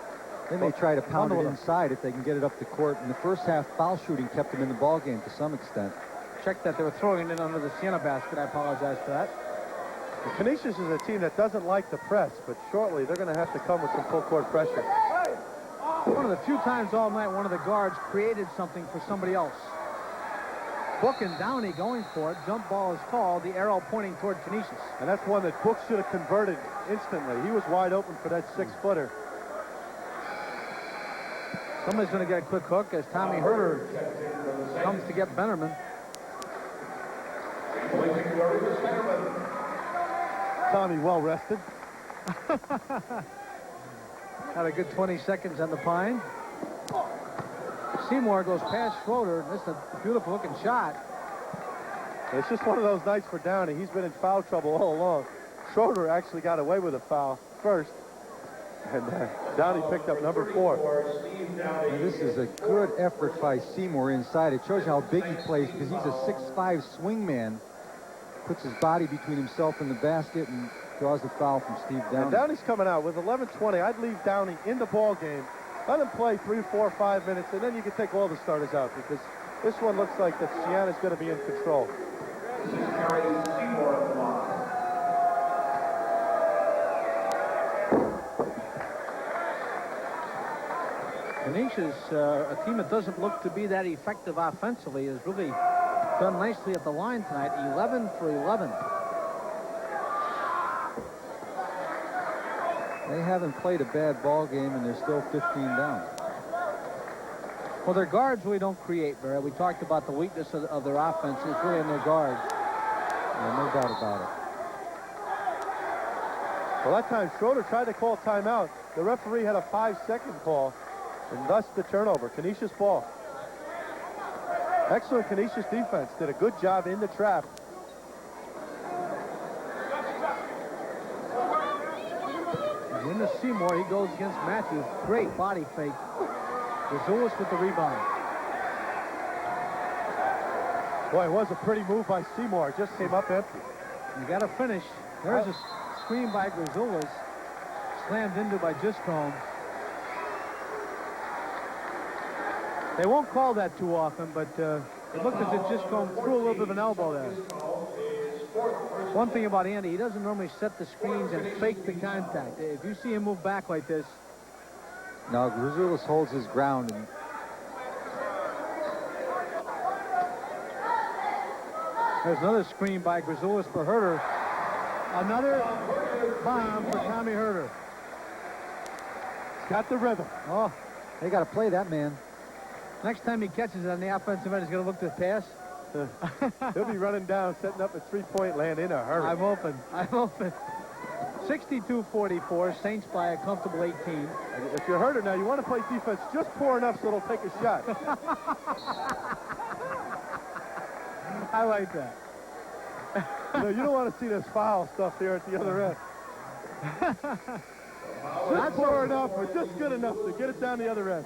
They may try to pound it inside if they can get it up the court. In the first half, foul shooting kept them in the ball game to some extent. Check that they were throwing it under the Siena basket. I apologize for that. Canisius is a team that doesn't like the press, but shortly they're going to have to come with some full court pressure. One of the few times all night one of the guards created something for somebody else. Book and Downey going for it. Jump ball is called. The arrow pointing toward Canisius. And that's one that Book should have converted instantly. He was wide open for that 6-footer. Somebody's going to get a quick hook as Tommy Huerter comes to get Bennerman. Tommy well rested. Had a good 20 seconds on the pine. Seymour goes past Schroeder, and this is a beautiful looking shot. It's just one of those nights for Downey. He's been in foul trouble all along. Schroeder actually got away with a foul first, and Downey picked up number 4. And this is a good effort by Seymour inside. It shows you how big he plays because he's a 6'5" swing man. Puts his body between himself and the basket and draws the foul from Steve Downey. And Downey's coming out with 11:20. I'd leave Downey in the ball game. Let him play 3, 4, 5 minutes, and then you can take all the starters out because this one looks like that Siena's going to be in control. Canisius, a team that doesn't look to be that effective offensively, has really done nicely at the line tonight. 11 for 11. They haven't played a bad ball game, and they're still 15 down. Well, their guards really don't create, Barry. We talked about the weakness of their offense. It's really in their guards. Yeah, no doubt about it. Well, that time Schroeder tried to call timeout. The referee had a 5-second call, and thus the turnover. Canisius ball. Excellent Canisius defense. Did a good job in the trap. And into Seymour, he goes against Matthews. Great body fake. Gazoulis with the rebound. Boy, it was a pretty move by Seymour. It just came up empty. You got to finish. There's a screen by Gazoulis. Slammed into by Giscombe. They won't call that too often, but it looked as if Giscombe threw a little bit of an elbow there. One thing about Andy, he doesn't normally set the screens and fake the contact. If you see him move back like this. Now, Gazoulis holds his ground. And there's another screen by Gazoulis for Huerter. Another bomb for Tommy Huerter. He's got the rhythm. Oh, they got to play that man. Next time he catches it on the offensive end, he's going to look to the pass. He'll be running down, setting up a three-point land in a hurry. I'm open. 62-44, Saints by a comfortable 18. If you're Huerter now, you want to play defense just poor enough so it'll take a shot. I like that. You don't want to see this foul stuff here at the other end. Not poor enough, but just good enough to get it down the other end.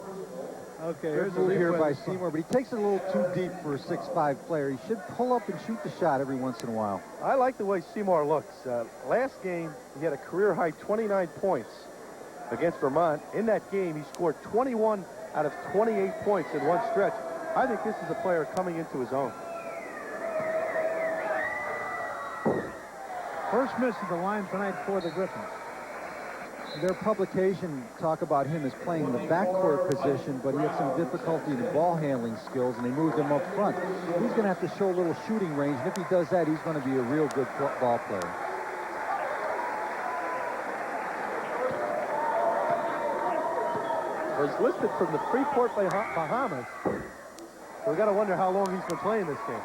Okay, here's a move here by Seymour, but he takes it a little too deep for a 6'5" player. He should pull up and shoot the shot every once in a while. I like the way Seymour looks. Last game, he had a career-high 29 points against Vermont. In that game, he scored 21 out of 28 points in one stretch. I think this is a player coming into his own. First miss at the line tonight for the Griffins. Their publication talk about him as playing the backcourt position, but he had some difficulty in the ball handling skills, and they moved him up front. He's going to have to show a little shooting range, and if he does that, he's going to be a real good ball player. Well, he's listed from the Freeport, Bahamas. So we got to wonder how long he's been playing this game.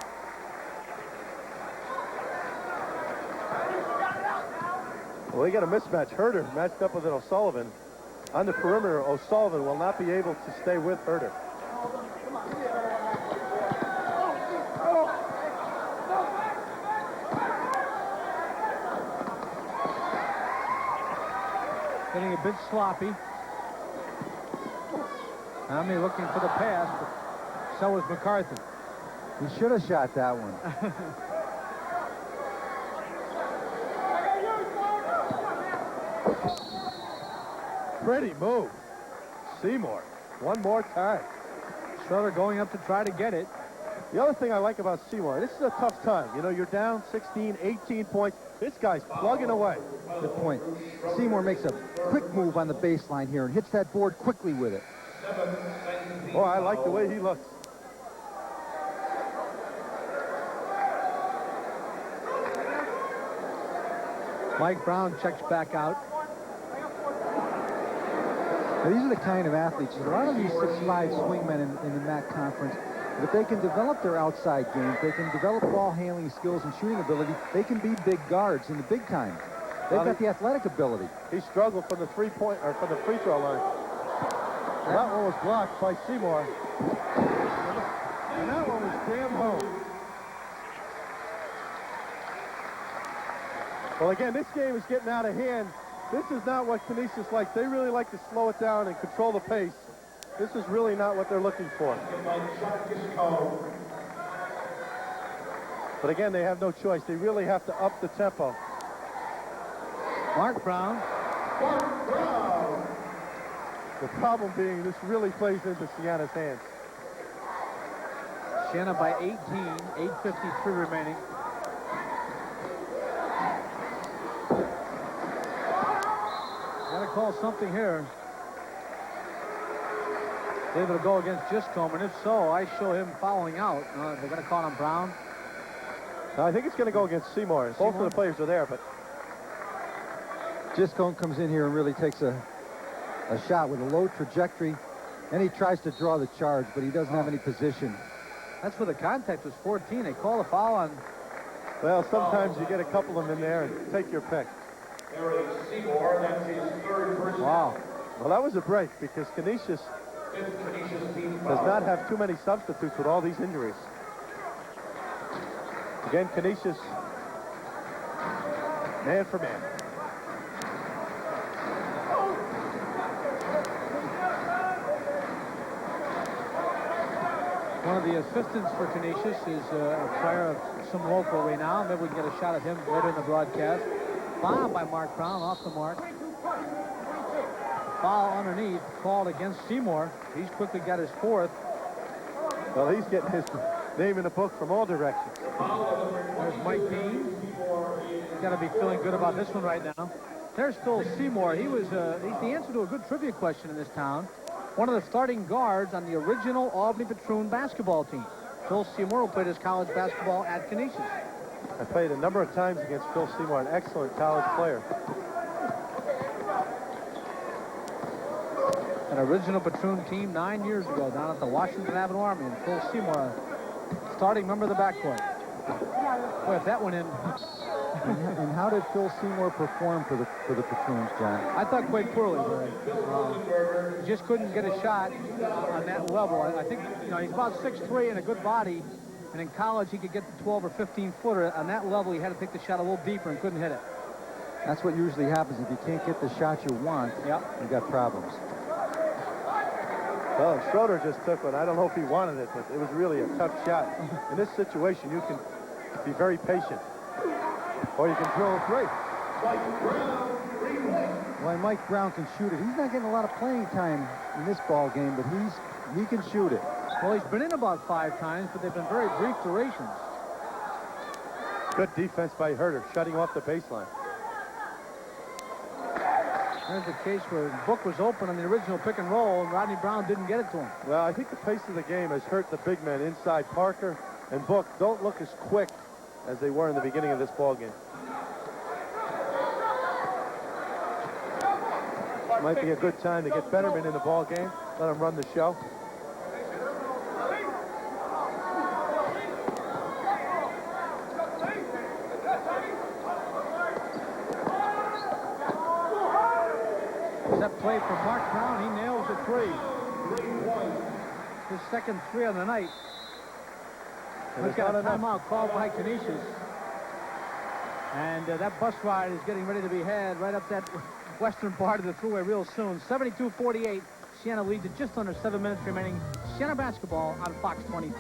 Well, they got a mismatch. Huerter matched up with an O'Sullivan. On the perimeter, O'Sullivan will not be able to stay with Huerter. Getting a bit sloppy. Tommy looking for the pass, but so was McCarthy. He should have shot that one. Pretty move. Seymour. One more time. Schroeder going up to try to get it. The other thing I like about Seymour, this is a tough time. You know, you're down 16, 18 points. This guy's plugging away. Good point. Seymour makes a quick move on the baseline here and hits that board quickly with it. Oh, I like the way he looks. Mike Brown checks back out. Now, these are the kind of athletes, a lot of these 6'5" swingmen in the MAC conference, if they can develop their outside game, if they can develop ball handling skills and shooting ability, they can be big guards in the big time. They've got the athletic ability. He struggled from the free throw line. And that one was blocked by Seymour. And that one was jammed home. Well, again, this game is getting out of hand. This is not what Canisius likes. They really like to slow it down and control the pace. This is really not what they're looking for. But again, they have no choice. They really have to up the tempo. Marc Brown. The problem being this really plays into Siena's hands. Siena by 18, 8:53 remaining. Got to call something here. Able to go against Giscombe, and if so, I show him fouling out. They're going to call him Brown. I think it's going to go against Seymour. Both of the players are there, but Giscombe comes in here and really takes a shot with a low trajectory, and he tries to draw the charge, but he doesn't have any position. That's where the contact was 14. They call a foul on. Well, sometimes you get a couple of them in there and take your pick. Seymour, that's his third personal. Wow. Well, that was a break because Canisius does not have too many substitutes with all these injuries. Again, Canisius, man for man. One of the assistants for Canisius is a player of some local renown. Maybe we can get a shot at him later in the broadcast. Foul by Marc Brown, off the mark. Foul underneath, called against Seymour. He's quickly got his fourth. Well, he's getting his name in the book from all directions. There's Mike Dean. He's got to be feeling good about this one right now. There's Phil Seymour. He's the answer to a good trivia question in this town. One of the starting guards on the original Albany Patroon basketball team. Phil Seymour, who played his college basketball at Canisius. I played a number of times against Phil Seymour, an excellent college player. An original Patroon team 9 years ago down at the Washington Avenue Army, and Phil Seymour, starting member of the backcourt. Boy, if that went in. And how did Phil Seymour perform for the Patroons, John? I thought quite poorly, Barry. Just couldn't get a shot on that level. I think, he's about 6'3" and a good body, and in college he could get the 12 or 15 footer. On that level, he had to take the shot a little deeper and couldn't hit it. That's what usually happens if you can't get the shot you want. Yep. You got problems. Well, Schroeder just took one. I don't know if he wanted it, but it was really a tough shot. In this situation, you can be very patient. Or you can drill a three. Well, Mike Brown can shoot it. He's not getting a lot of playing time in this ball game, but he can shoot it. Well, he's been in about 5 times, but they've been very brief durations. Good defense by Huerter, shutting off the baseline. There's the case where Book was open on the original pick and roll, and Rodney Brown didn't get it to him. Well, I think the pace of the game has hurt the big men inside. Parker and Book don't look as quick as they were in the beginning of this ball game. Might be a good time to get Betterman in the ball game. Let him run the show. That play for Marc Brown, he nails the three. His second three on the night. We've got a timeout called by Canisius. And that bus ride is getting ready to be had right up that western part of the thruway real soon. 72-48. Siena leads it just under 7 minutes remaining. Siena basketball on Fox 23.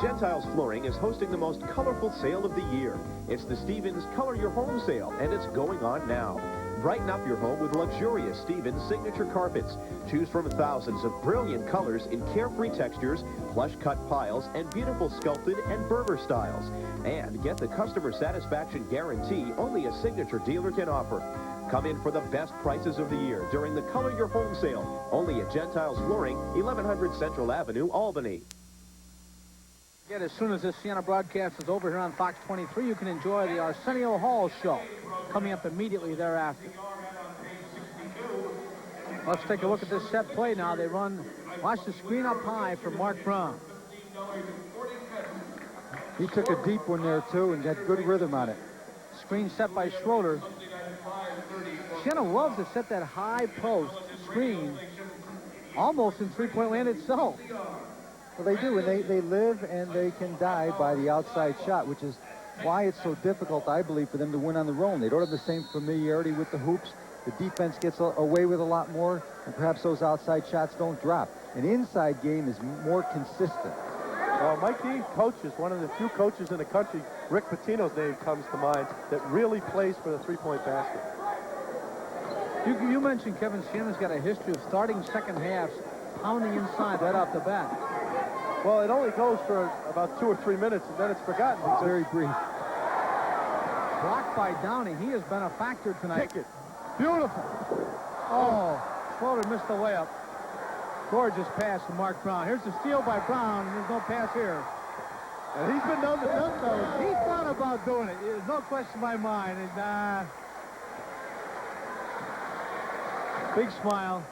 Gentiles Flooring is hosting the most colorful sale of the year. It's the Stevens Color Your Home sale, and it's going on now. Brighten up your home with luxurious Stevens signature carpets. Choose from thousands of brilliant colors in carefree textures, plush-cut piles, and beautiful sculpted and Berber styles. And get the customer satisfaction guarantee only a signature dealer can offer. Come in for the best prices of the year during the Color Your Home sale, only at Gentiles Flooring, 1100 Central Avenue, Albany. Yet as soon as this Siena broadcast is over here on Fox 23, you can enjoy the Arsenio Hall show coming up immediately thereafter. Let's take a look at this set play now. They run, watch the screen up high for Marc Brown. He took a deep one there, too, and got good rhythm on it. Screen set by Schroeder. Siena loves to set that high post screen almost in three-point land itself. Well, they do, and they live and they can die by the outside shot, which is why it's so difficult, I believe, for them to win on the road. They don't have the same familiarity with the hoops. The defense gets away with a lot more, and perhaps those outside shots don't drop. An inside game is more consistent. Well, Mike Dean coaches, one of the few coaches in the country, Rick Pitino's name comes to mind, that really plays for the three-point basket. You mentioned, Kevin, Siena's got a history of starting second halves, pounding inside right off the bat. Well, it only goes for about 2 or 3 minutes, and then it's forgotten. It's very brief. Blocked by Downey. He has been a factor tonight. Kick it. Beautiful. Oh, Schroeder missed the layup. Gorgeous pass from Marc Brown. Here's the steal by Brown, and there's no pass here. And he's been known to dunk those. He thought about doing it. There's no question in my mind. And, big smile.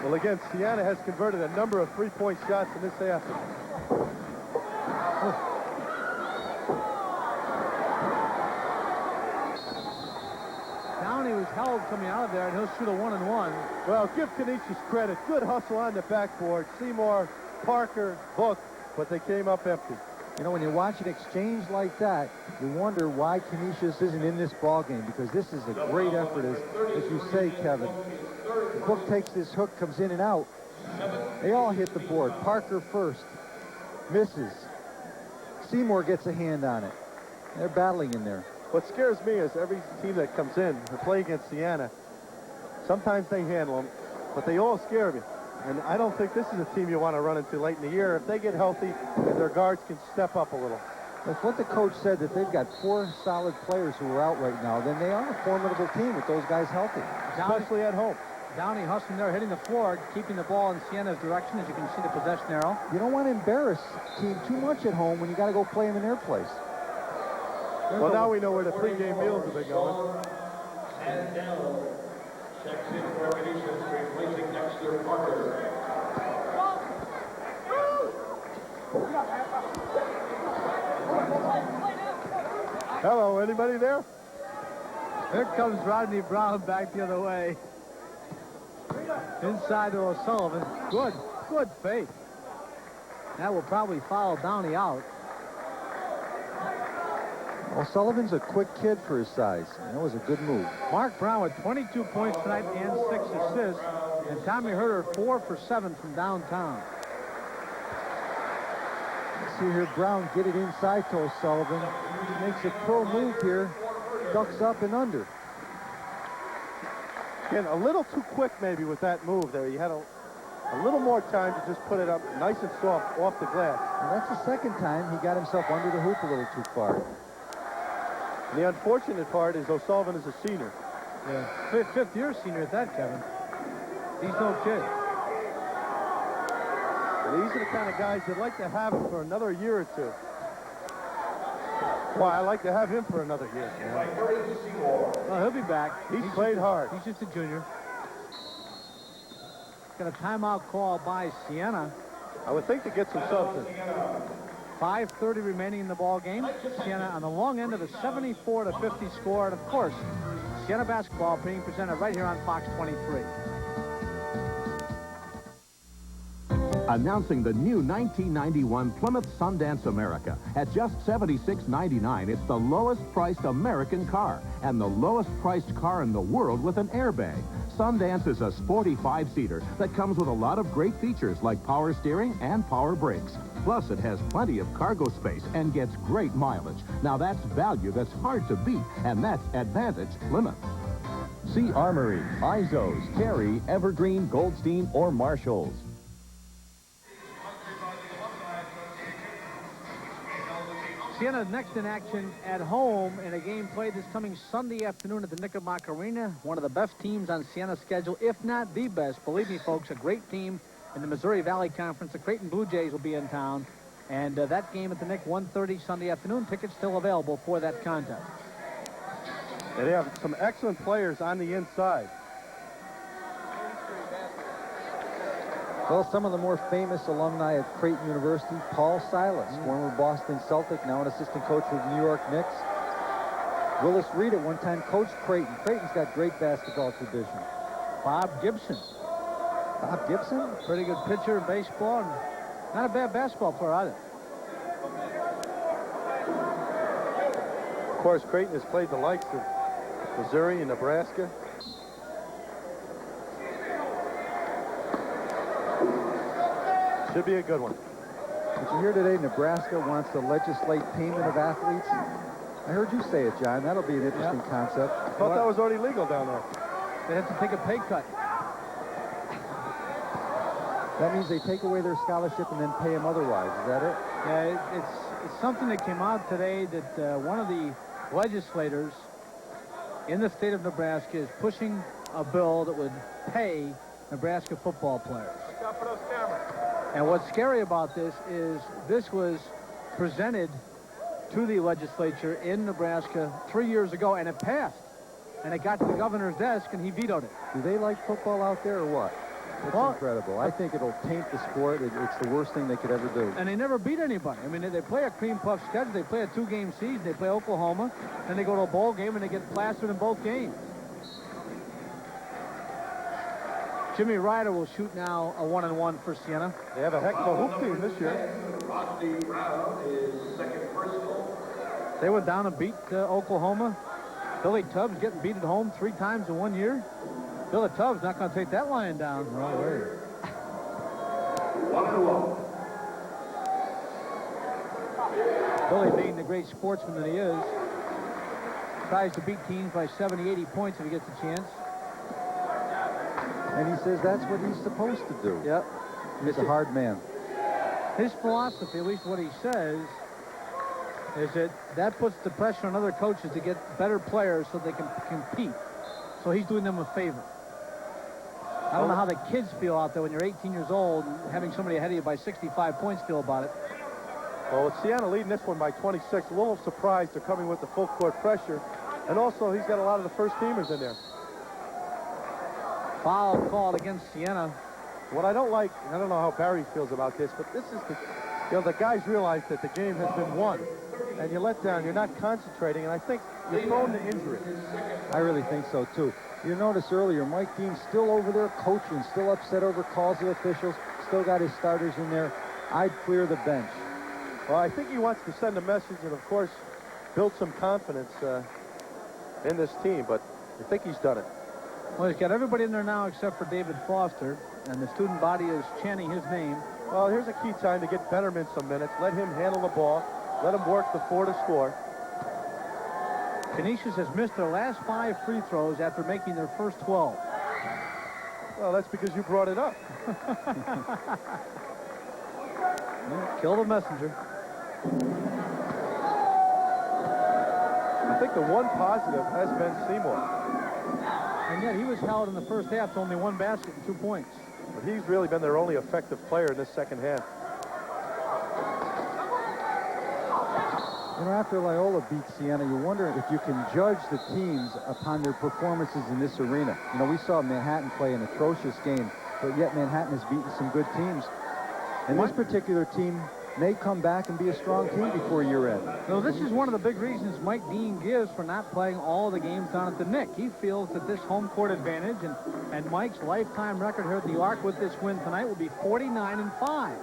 Well, again, Siena has converted a number of three-point shots in this half. Downey was held coming out of there, and he'll shoot a 1-and-1. Well, give Canisius credit. Good hustle on the backboard. Seymour, Parker, Book, but they came up empty. You know, when you watch an exchange like that, you wonder why Canisius isn't in this ball game, because this is a great effort, as you say, Kevin. The Book takes this hook, comes in and out. They all hit the board. Parker first, misses. Seymour gets a hand on it. They're battling in there. What scares me is every team that comes in to play against Siena, sometimes they handle them, but they all scare me. And I don't think this is a team you want to run into late in the year. If they get healthy and their guards can step up a little. If what the coach said, that they've got 4 solid players who are out right now, then they are a formidable team with those guys healthy. Especially at home. Downey hustling there, hitting the floor, keeping the ball in Siena's direction, as you can see the possession arrow. You don't want to embarrass a team too much at home when you got to go play them in their place. Well, now we know where the pregame meals have been going. And now, checks in for Canisius, replacing Dexter Parker. Hello, anybody there? Here comes Rodney Brown back the other way. Inside to O'Sullivan. Good fake. That will probably foul Downey out. O'Sullivan's a quick kid for his size. That was a good move. Marc Brown with 22 points tonight and 6 assists. And Tommy Huerter 4 for 7 from downtown. See here, Brown get it inside to O'Sullivan. He makes a pro move here. Ducks up and under. Again, a little too quick maybe with that move there. You had a little more time to just put it up nice and soft off the glass. And that's the second time he got himself under the hoop a little too far. And the unfortunate part is O'Sullivan is a senior. Yeah, fifth-year senior at that, Kevin. He's no kid. And these are the kind of guys that like to have him for another year or two. Why, I like to have him for another year. Well, he'll be back. He's played hard. He's just a junior. Got a timeout call by Siena. I would think to get some substance. 5:30 remaining in the ball game. Siena on the long end of a 74-50 score. And, of course, Siena basketball being presented right here on Fox 23. Announcing the new 1991 Plymouth Sundance America. At just $76.99, it's the lowest priced American car and the lowest priced car in the world with an airbag. Sundance is a sporty 5-seater that comes with a lot of great features like power steering and power brakes. Plus, it has plenty of cargo space and gets great mileage. Now, that's value that's hard to beat, and that's Advantage Plymouth. See Armory, Izos, Carey, Evergreen, Goldstein, or Marshalls. Siena next in action at home in a game played this coming Sunday afternoon at the Knickerbocker Arena. One of the best teams on Siena's schedule, if not the best. Believe me, folks, a great team in the Missouri Valley Conference. The Creighton Blue Jays will be in town. And that game at the Knick, 1:30 Sunday afternoon. Tickets still available for that contest. And they have some excellent players on the inside. Well, some of the more famous alumni at Creighton University, Paul Silas, former Boston Celtic, now an assistant coach with the New York Knicks. Willis Reed at one time coached Creighton. Creighton's got great basketball tradition. Bob Gibson. Bob Gibson? Pretty good pitcher in baseball, and not a bad basketball player either. Of course, Creighton has played the likes of Missouri and Nebraska. Should be a good one. Did you hear today Nebraska wants to legislate payment of athletes? I heard you say it, John. That'll be an interesting concept. I thought that was already legal down there. They have to take a pay cut. That means they take away their scholarship and then pay them otherwise. Is that it? Yeah, it's something that came out today that one of the legislators in the state of Nebraska is pushing a bill that would pay Nebraska football players. Look out for those cameras. And what's scary about this is this was presented to the legislature in Nebraska 3 years ago, and it passed. And it got to the governor's desk, and he vetoed it. Do they like football out there or what? It's incredible. I think it'll taint the sport. It's the worst thing they could ever do. And they never beat anybody. I mean, they play a cream puff schedule. They play a 2-game season. They play Oklahoma. Then they go to a bowl game, and they get plastered in both games. Jimmy Ryder will shoot now a 1-and-1 for Siena. They have a heck of a hoop team this year. They went down and beat Oklahoma. Billy Tubbs getting beat at home 3 times in 1 year. Billy Tubbs not going to take that line down. No way. 1-1. Billy, being the great sportsman that he is, tries to beat teams by 70, 80 points if he gets a chance. And he says that's what he's supposed to do. Yep. He's a hard man. His philosophy, at least what he says, is that puts the pressure on other coaches to get better players so they can compete. So he's doing them a favor. I don't know how the kids feel out there when you're 18 years old and having somebody ahead of you by 65 points feel about it. Well, with Siena leading this one by 26, a little surprised they're coming with the full court pressure. And also, he's got a lot of the first teamers in there. Foul called against Siena. What I don't like, and I don't know how Barry feels about this, but this is the guys realize that the game has been won. And you let down, you're not concentrating, and I think you're prone to injury. I really think so, too. You notice earlier, Mike Dean's still over there coaching, still upset over calls of officials, still got his starters in there. I'd clear the bench. Well, I think he wants to send a message and, of course, build some confidence in this team, but I think he's done it. Well, he's got everybody in there now except for David Foster, and the student body is chanting his name. Well, here's a key time to get Betterman some minutes. Let him handle the ball. Let him work the 4 to score. Canisius has missed their last 5 free throws after making their first 12. Well, that's because you brought it up. Kill the messenger. I think the one positive has been Seymour. And yet he was held in the first half to only 1 basket and 2 points. But he's really been their only effective player in this second half. You know, after Loyola beat Siena, you wonder if you can judge the teams upon their performances in this arena. You know, we saw Manhattan play an atrocious game, but yet Manhattan has beaten some good teams. And this particular team may come back and be a strong team before year end. So this is one of the big reasons Mike Dean gives for not playing all the games down at the Nick. He feels that this home court advantage and Mike's lifetime record here at the Arc with this win tonight will be 49-5.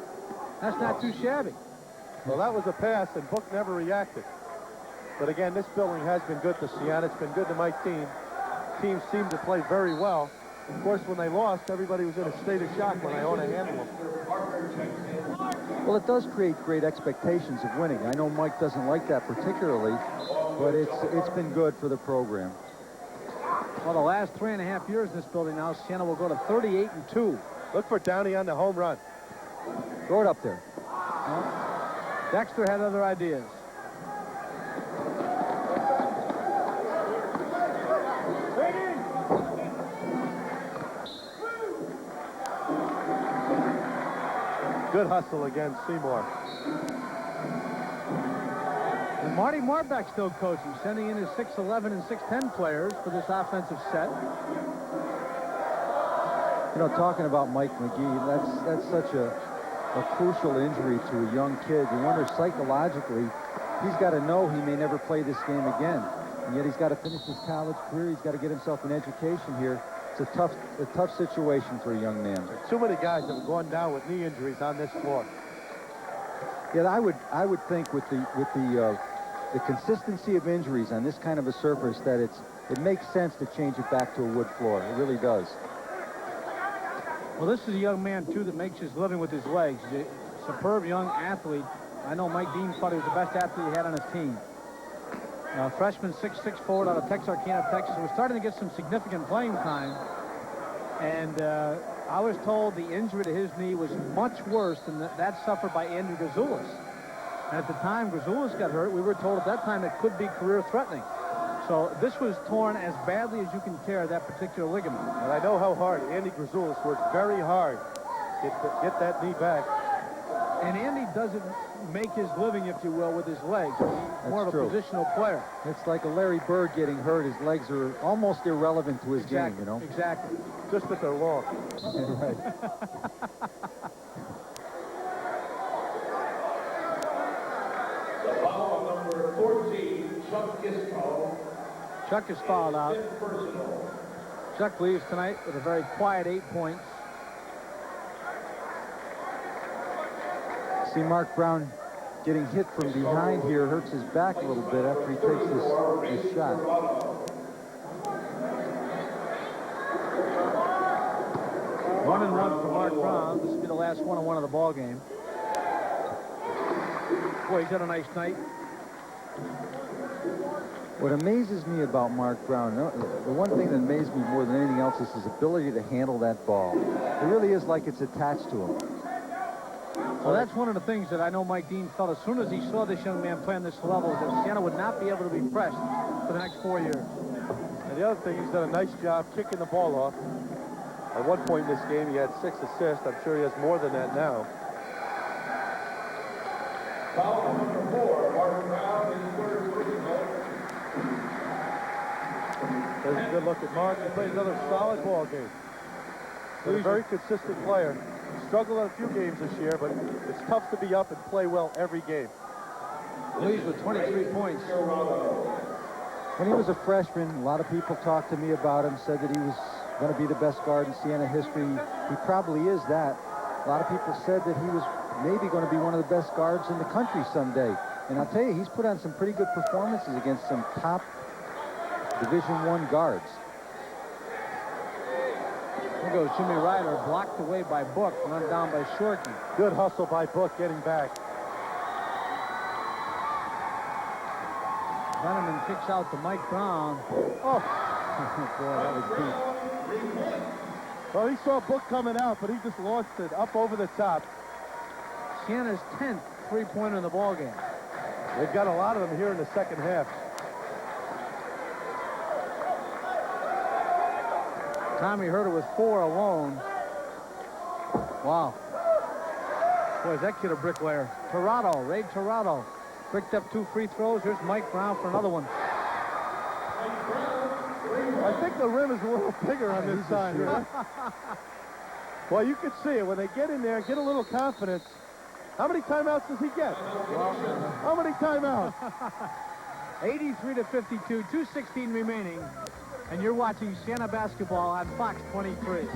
That's not too shabby. Well, that was a pass, and Book never reacted. But again, this building has been good to Siena. It's been good to my team. Teams seem to play very well. Of course, when they lost, everybody was in a state of shock when Iona handled them. Well, it does create great expectations of winning. I know Mike doesn't like that particularly, but it's been good for the program. Well, the last 3.5 years in this building now, Siena will go to 38-2. Look for Downey on the home run. Throw it up there. Dexter had other ideas. Good hustle against Seymour. And Marty Marbach still coaching, sending in his 6'11 and 6'10 players for this offensive set. You know, talking about Mike McGee, that's such a crucial injury to a young kid. You wonder psychologically, he's got to know he may never play this game again. And yet he's got to finish his college career. He's got to get himself an education here. It's a tough situation for a young man. Too many guys have gone down with knee injuries on this floor. Yeah, I would think with the consistency of injuries on this kind of a surface that it makes sense to change it back to a wood floor. It really does. Well, this is a young man, too, that makes his living with his legs. A superb young athlete. I know Mike Dean thought he was the best athlete he had on his team. Freshman 6'6" forward out of Texarkana, Texas. Was starting to get some significant playing time. And I was told the injury to his knee was much worse than that suffered by Andy Grzoulis. And at the time Grzoulis got hurt, we were told at that time it could be career-threatening. So this was torn as badly as you can tear that particular ligament. And I know how hard Andy Grzoulis worked very hard to get that knee back. And Andy doesn't make his living, if you will, with his legs. He's more of a positional player. It's like a Larry Bird getting hurt. His legs are almost irrelevant to his game, you know? Exactly. Just that they're long. Right. The foul on number 14, Chuck is fouled. Chuck is fouled out. Chuck leaves tonight with a very quiet 8 points. See Marc Brown getting hit from behind here, hurts his back a little bit after he takes this shot. 1-1 for Marc Brown. This will be the last 1-1 of the ball game. Boy, he's had a nice night. What amazes me about Marc Brown, the one thing that amazes me more than anything else is his ability to handle that ball. It really is like it's attached to him. Well, that's one of the things that I know Mike Dean felt as soon as he saw this young man play on this level, that Siena would not be able to be pressed for the next 4 years. And the other thing, he's done a nice job kicking the ball off. At one point in this game, he had 6 assists. I'm sure he has more than that now. Foul number 4, Marc Brown is There's a good look at Mark. He plays another solid ball game. He's a very consistent player. Struggled in a few games this year, but it's tough to be up and play well every game. Leads with 23 points. When he was a freshman, a lot of people talked to me about him, said that he was going to be the best guard in Siena history. He probably is that. A lot of people said that he was maybe going to be one of the best guards in the country someday. And I'll tell you, he's put on some pretty good performances against some top Division I guards. There goes Jimmy Ryder, blocked away by Book, run down by Shorkey. Good hustle by Book getting back. Veneman kicks out to Mike Brown. Oh, boy, that was deep. Well, he saw Book coming out, but he just lost it up over the top. Siena's 10th three-pointer in the ballgame. They've got a lot of them here in the second half. Tommy Huerter with 4 alone. Wow. Boy, is that kid a bricklayer. Torado, Ray Torado. Bricked up 2 free throws. Here's Mike Brown for another one. I think the rim is a little bigger on this side here. Well, you can see it. When they get in there and get a little confidence. How many timeouts does he get? How many timeouts? 83-52, 2:16 remaining. And you're watching Siena basketball on Fox 23.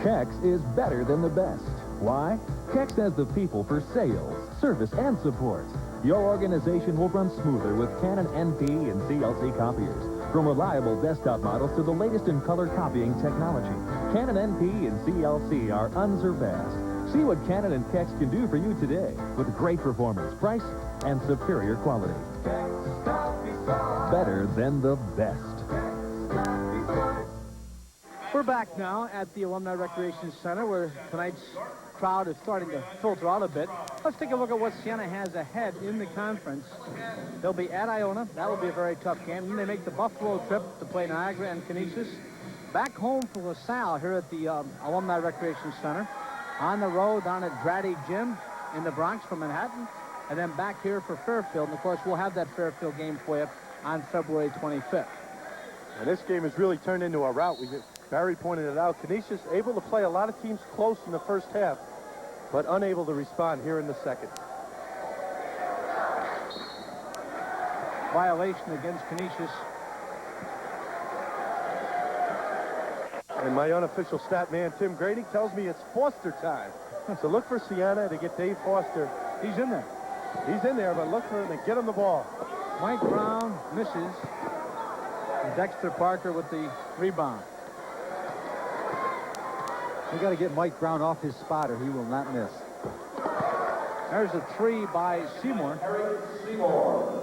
Kex is better than the best. Why? Kex has the people for sales, service, and support. Your organization will run smoother with Canon NP and CLC copiers. From reliable desktop models to the latest in color copying technology, Canon NP and CLC are unsurpassed. See what Canon and Kex can do for you today with great performance, price, and superior quality. Better than the best. We're back now at the Alumni Recreation Center, where tonight's crowd is starting to filter out a bit. Let's take a look at what Siena has ahead in the conference. They'll be at Iona. That will be a very tough game. Then they make the Buffalo trip to play Niagara and Canisius. Back home for LaSalle here at the Alumni Recreation Center. on the road down at Draddy Gym in the Bronx for Manhattan, and then back here for Fairfield. And, of course, we'll have that Fairfield game for you on February 25th. And this game has really turned into a rout. Barry pointed it out. Canisius able to play a lot of teams close in the first half, but unable to respond here in the second. Violation against Canisius. And my unofficial stat man, Tim Grady, tells me it's Foster time. So look for Siena to get Dave Foster. He's in there. He's in there, but look for him to get him the ball. Mike Brown misses. Dexter Parker with the rebound. We got to get Mike Brown off his spot or he will not miss. There's a three by Seymour. Eric Seymour.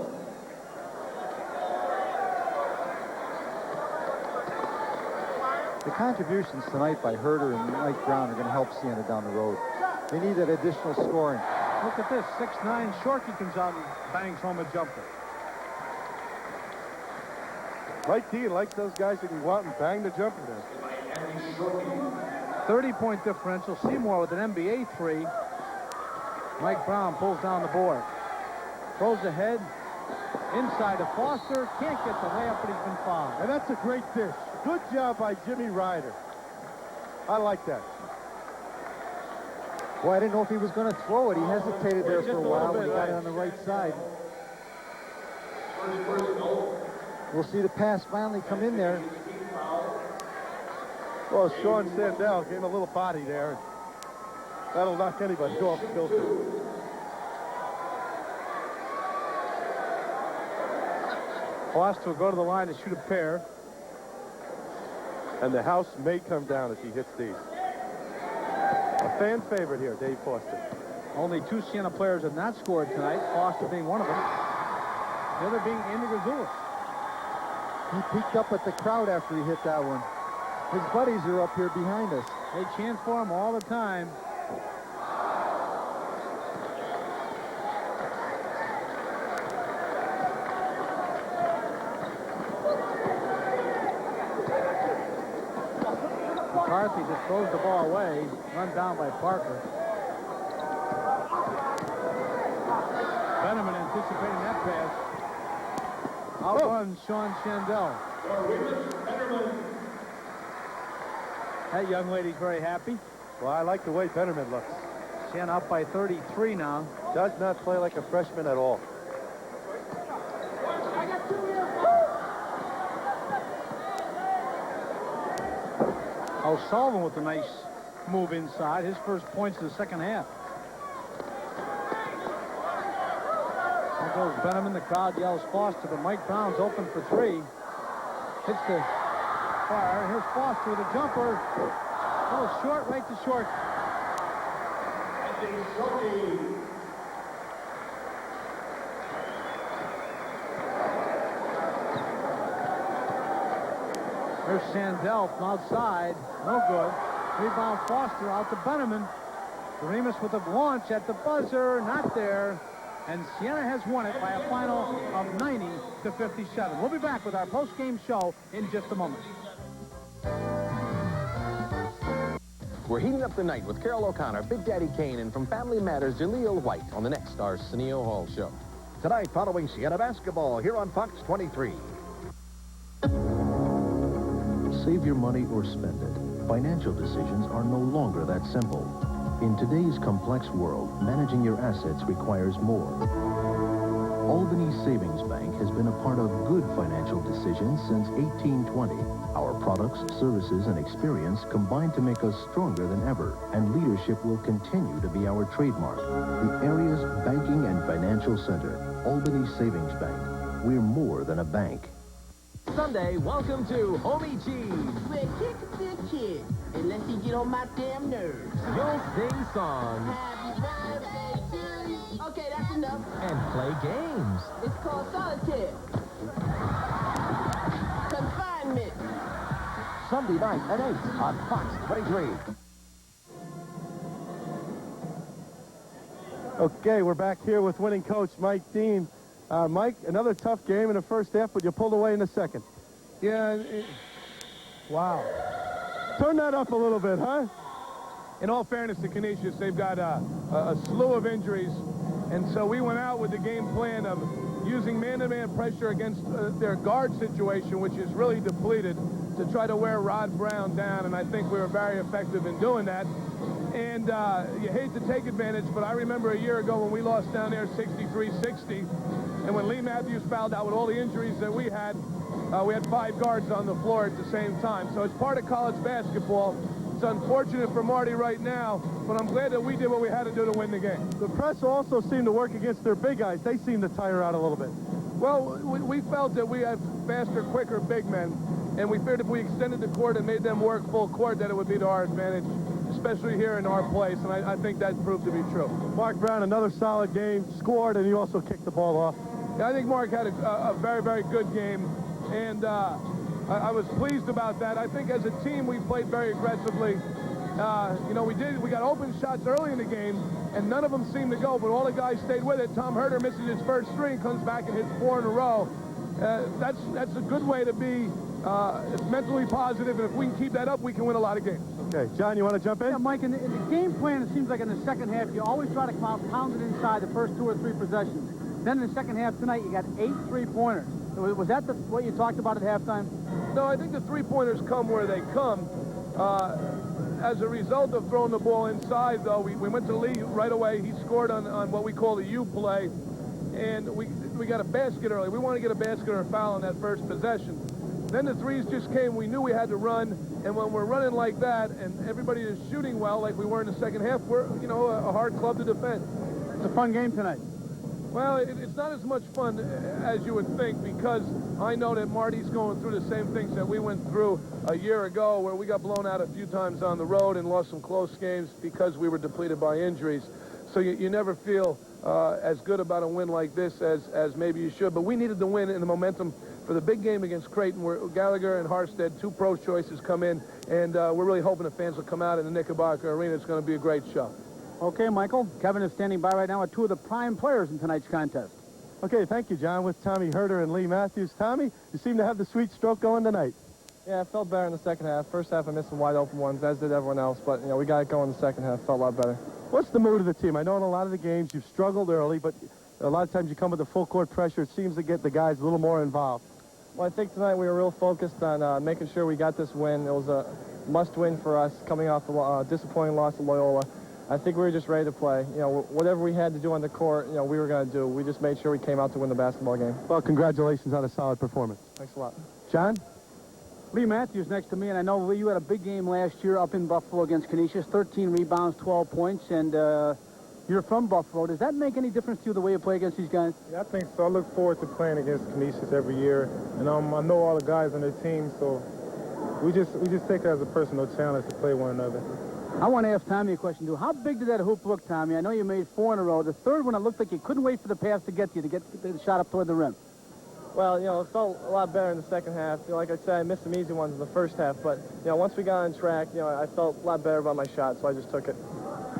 The contributions tonight by Huerter and Mike Brown are going to help Siena down the road. They need that additional scoring. Look at this, 6'9" Shorkey comes out and bangs home a jumper. Mike Dean likes those guys that can go out and bang the jumper there. 30-point differential. Seymour with an NBA three. Mike Brown pulls down the board. Throws ahead. Inside to Foster. Can't get the layup, but he's been fouled. And that's a great dish. Good job by Jimmy Ryder. I like that. Boy, I didn't know if he was going to throw it. He hesitated there for a while when he got it on the right side. We'll see the pass finally come in there. Well, Sean Sandell gave him a little body there. That'll knock anybody off kilter. Foster will go to the line to shoot a pair. And the house may come down if he hits these. A fan favorite here, Dave Foster. Only two Siena players have not scored tonight, Foster being one of them. The other being Andy Grzoulis. He peeked up at the crowd after he hit that one. His buddies are up here behind us. They chant for him all the time. McCarthy just throws the ball away, run down by Parker. Benjamin anticipating that pass. Outruns Sean Shandell. That young lady's very happy. Well, I like the way Benjamin looks. Siena up by 33 now. Does not play like a freshman at all. O'Sullivan with a nice move inside. His first points in the second half. There goes Benjamin. The crowd yells Foster, but Mike Brown's open for three. Hits the fire. Here's Foster with a jumper. A little short, right to short. There's Sandell from outside. No good. Rebound Foster out to Benjamin. Remus with a launch at the buzzer. Not there. And Siena has won it by a final of 90-57. We'll be back with our post-game show in just a moment. We're heating up the night with Carol O'Connor, Big Daddy Kane, and from Family Matters, Jaleel White on the next Arsenio Hall show. Tonight, following Siena basketball here on Fox 23. Save your money or spend it. Financial decisions are no longer that simple. In today's complex world, managing your assets requires more. Albany Savings Bank has been a part of good financial decisions since 1820. Our products, services, and experience combine to make us stronger than ever, and leadership will continue to be our trademark. The area's banking and financial center, Albany Savings Bank. We're more than a bank. Sunday, welcome to Homie Cheese. Well, kick this kid, unless he get on my damn nerves. You'll sing songs. Happy birthday to you. Okay, that's enough. And play games. It's called solitaire. Confinement. Sunday night at 8 on Fox 23. Okay, we're back here with winning coach Mike Dean. Mike, another tough game in the first half, but you pulled away in the second. Yeah. Wow. Turn that up a little bit, huh? in all fairness to Canisius, they've got a slew of injuries. And so we went out with the game plan of using man-to-man pressure against their guard situation, which is really depleted, to try to wear Marc Brown down. And I think we were very effective in doing that. And you hate to take advantage, but I remember a year ago when we lost down there 63-60, and when Lee Matthews fouled out with all the injuries that we had 5 guards on the floor at the same time. So it's part of college basketball. It's unfortunate for Marty right now, but I'm glad that we did what we had to do to win the game. The press also seemed to work against their big guys. They seemed to tire out a little bit. Well, we felt that we had faster, quicker big men, and we feared if we extended the court and made them work full court, that it would be to our advantage, especially here in our place, and I think that proved to be true. Marc Brown, another solid game, scored, and he also kicked the ball off. Yeah, I think Marc had a very, very good game, and I was pleased about that. I think as a team we played very aggressively. You know, we got open shots early in the game, and none of them seemed to go, but all the guys stayed with it. Tom Huerter misses his first three, comes back and hits 4 in a row. That's a good way to be mentally positive, and if we can keep that up, we can win a lot of games. Okay, John, you want to jump in? Yeah, Mike, in the game plan, it seems like in the second half, you always try to come out pounded inside the first 2 or 3 possessions. Then in the second half tonight, you got 8 3-pointers. Was that what you talked about at halftime? No, I think the 3-pointers come where they come. As a result of throwing the ball inside, though, we went to Lee right away. He scored on what we call the U play, and we got a basket early. We want to get a basket or a foul on that first possession. Then the threes just came. We knew we had to run, and when we're running like that and everybody is shooting well like we were in the second half, we're, you know, a hard club to defend. It's a fun game tonight. Well, it's not as much fun as you would think, because I know that Marty's going through the same things that we went through a year ago, where we got blown out a few times on the road and lost some close games because we were depleted by injuries. So you never feel as good about a win like this as maybe you should. But we needed the win in the momentum for the big game against Creighton, where Gallagher and Harstead, 2 pro choices, come in, and we're really hoping the fans will come out in the Knickerbocker Arena. It's going to be a great show. Okay, Michael. Kevin is standing by right now with 2 of the prime players in tonight's contest. Okay, thank you, John. With Tommy Huerter and Lee Matthews. Tommy, you seem to have the sweet stroke going tonight. Yeah, I felt better in the second half. First half, I missed some wide open ones, as did everyone else. But, you know, we got it going in the second half. Felt a lot better. What's the mood of the team? I know in a lot of the games you've struggled early, but a lot of times you come with the full court pressure. It seems to get the guys a little more involved. Well, I think tonight we were real focused on making sure we got this win. It was a must-win for us, coming off a disappointing loss to Loyola. I think we were just ready to play. You know, whatever we had to do on the court, you know, we were going to do. We just made sure we came out to win the basketball game. Well, congratulations on a solid performance. Thanks a lot. John? Lee Matthews next to me, and I know, Lee, you had a big game last year up in Buffalo against Canisius, 13 rebounds, 12 points, and you're from Buffalo. Does that make any difference to you, the way you play against these guys? Yeah, I think so. I look forward to playing against Canisius every year, and I know all the guys on their team, so we just take it as a personal challenge to play one another. I want to ask Tommy a question, too. How big did that hoop look, Tommy? I know you made 4 in a row. The third one, it looked like you couldn't wait for the pass to get to you, to get the shot up toward the rim. Well, you know, it felt a lot better in the second half. You know, like I said, I missed some easy ones in the first half, but, you know, once we got on track, you know, I felt a lot better about my shot, so I just took it.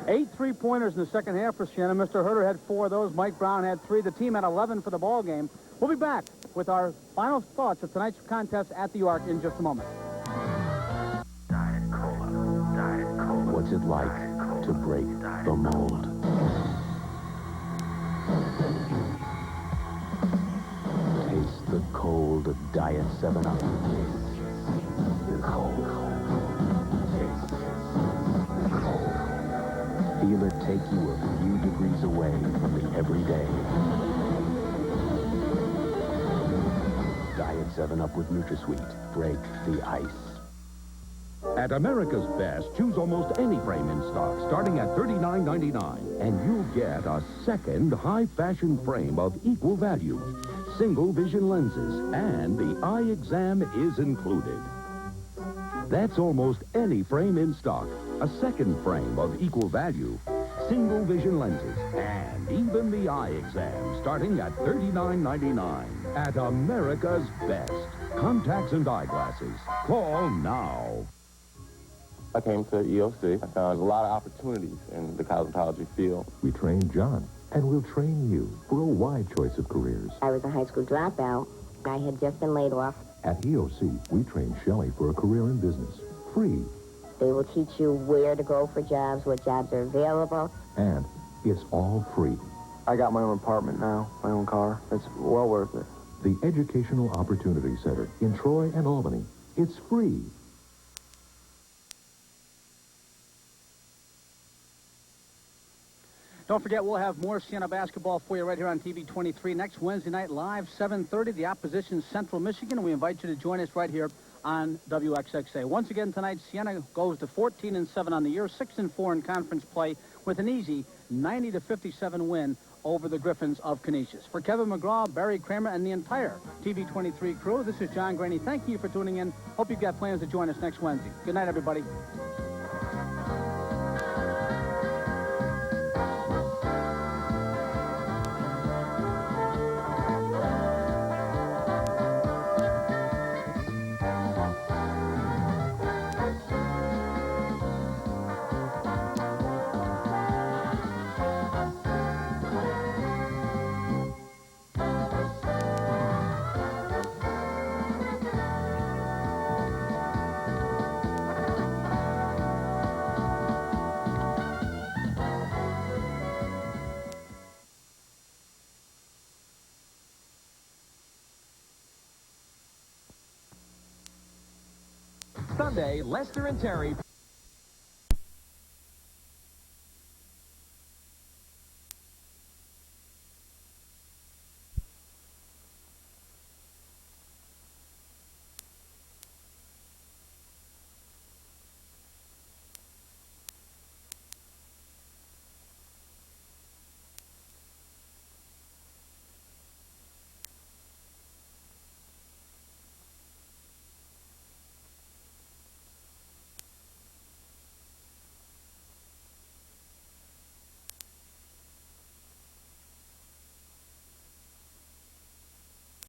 8 3-pointers in the second half for Siena. Mr. Huerter had 4 of those. Mike Brown had 3. The team had 11 for the ball game. We'll be back with our final thoughts of tonight's contest at the Arc in just a moment. What's it like to break the mold? Taste the cold of Diet 7-Up. The cold. Feel it take you a few degrees away from the everyday. Diet 7-Up with NutraSweet. Break the ice. At America's Best, choose almost any frame in stock, starting at $39.99, and you'll get a second high-fashion frame of equal value, single vision lenses, and the eye exam is included. That's almost any frame in stock, a second frame of equal value, single vision lenses, and even the eye exam, starting at $39.99. At America's Best, contacts and eyeglasses. Call now. I came to EOC. I found a lot of opportunities in the cosmetology field. We trained John, and we'll train you for a wide choice of careers. I was a high school dropout. I had just been laid off. At EOC, we trained Shelley for a career in business. Free. They will teach you where to go for jobs, what jobs are available. And it's all free. I got my own apartment now, my own car. It's well worth it. The Educational Opportunity Center in Troy and Albany. It's free. Don't forget, we'll have more Siena basketball for you right here on TV 23 next Wednesday night live, 7:30. The opposition, Central Michigan. We invite you to join us right here on WXXA. Once again tonight, Siena goes to 14-7 on the year, 6-4 in conference play with an easy 90-57 win over the Griffins of Canisius. For Kevin McGraw, Barry Kramer, and the entire TV 23 crew, this is John Graney. Thank you for tuning in. Hope you've got plans to join us next Wednesday. Good night, everybody. Sunday, Lester and Terry.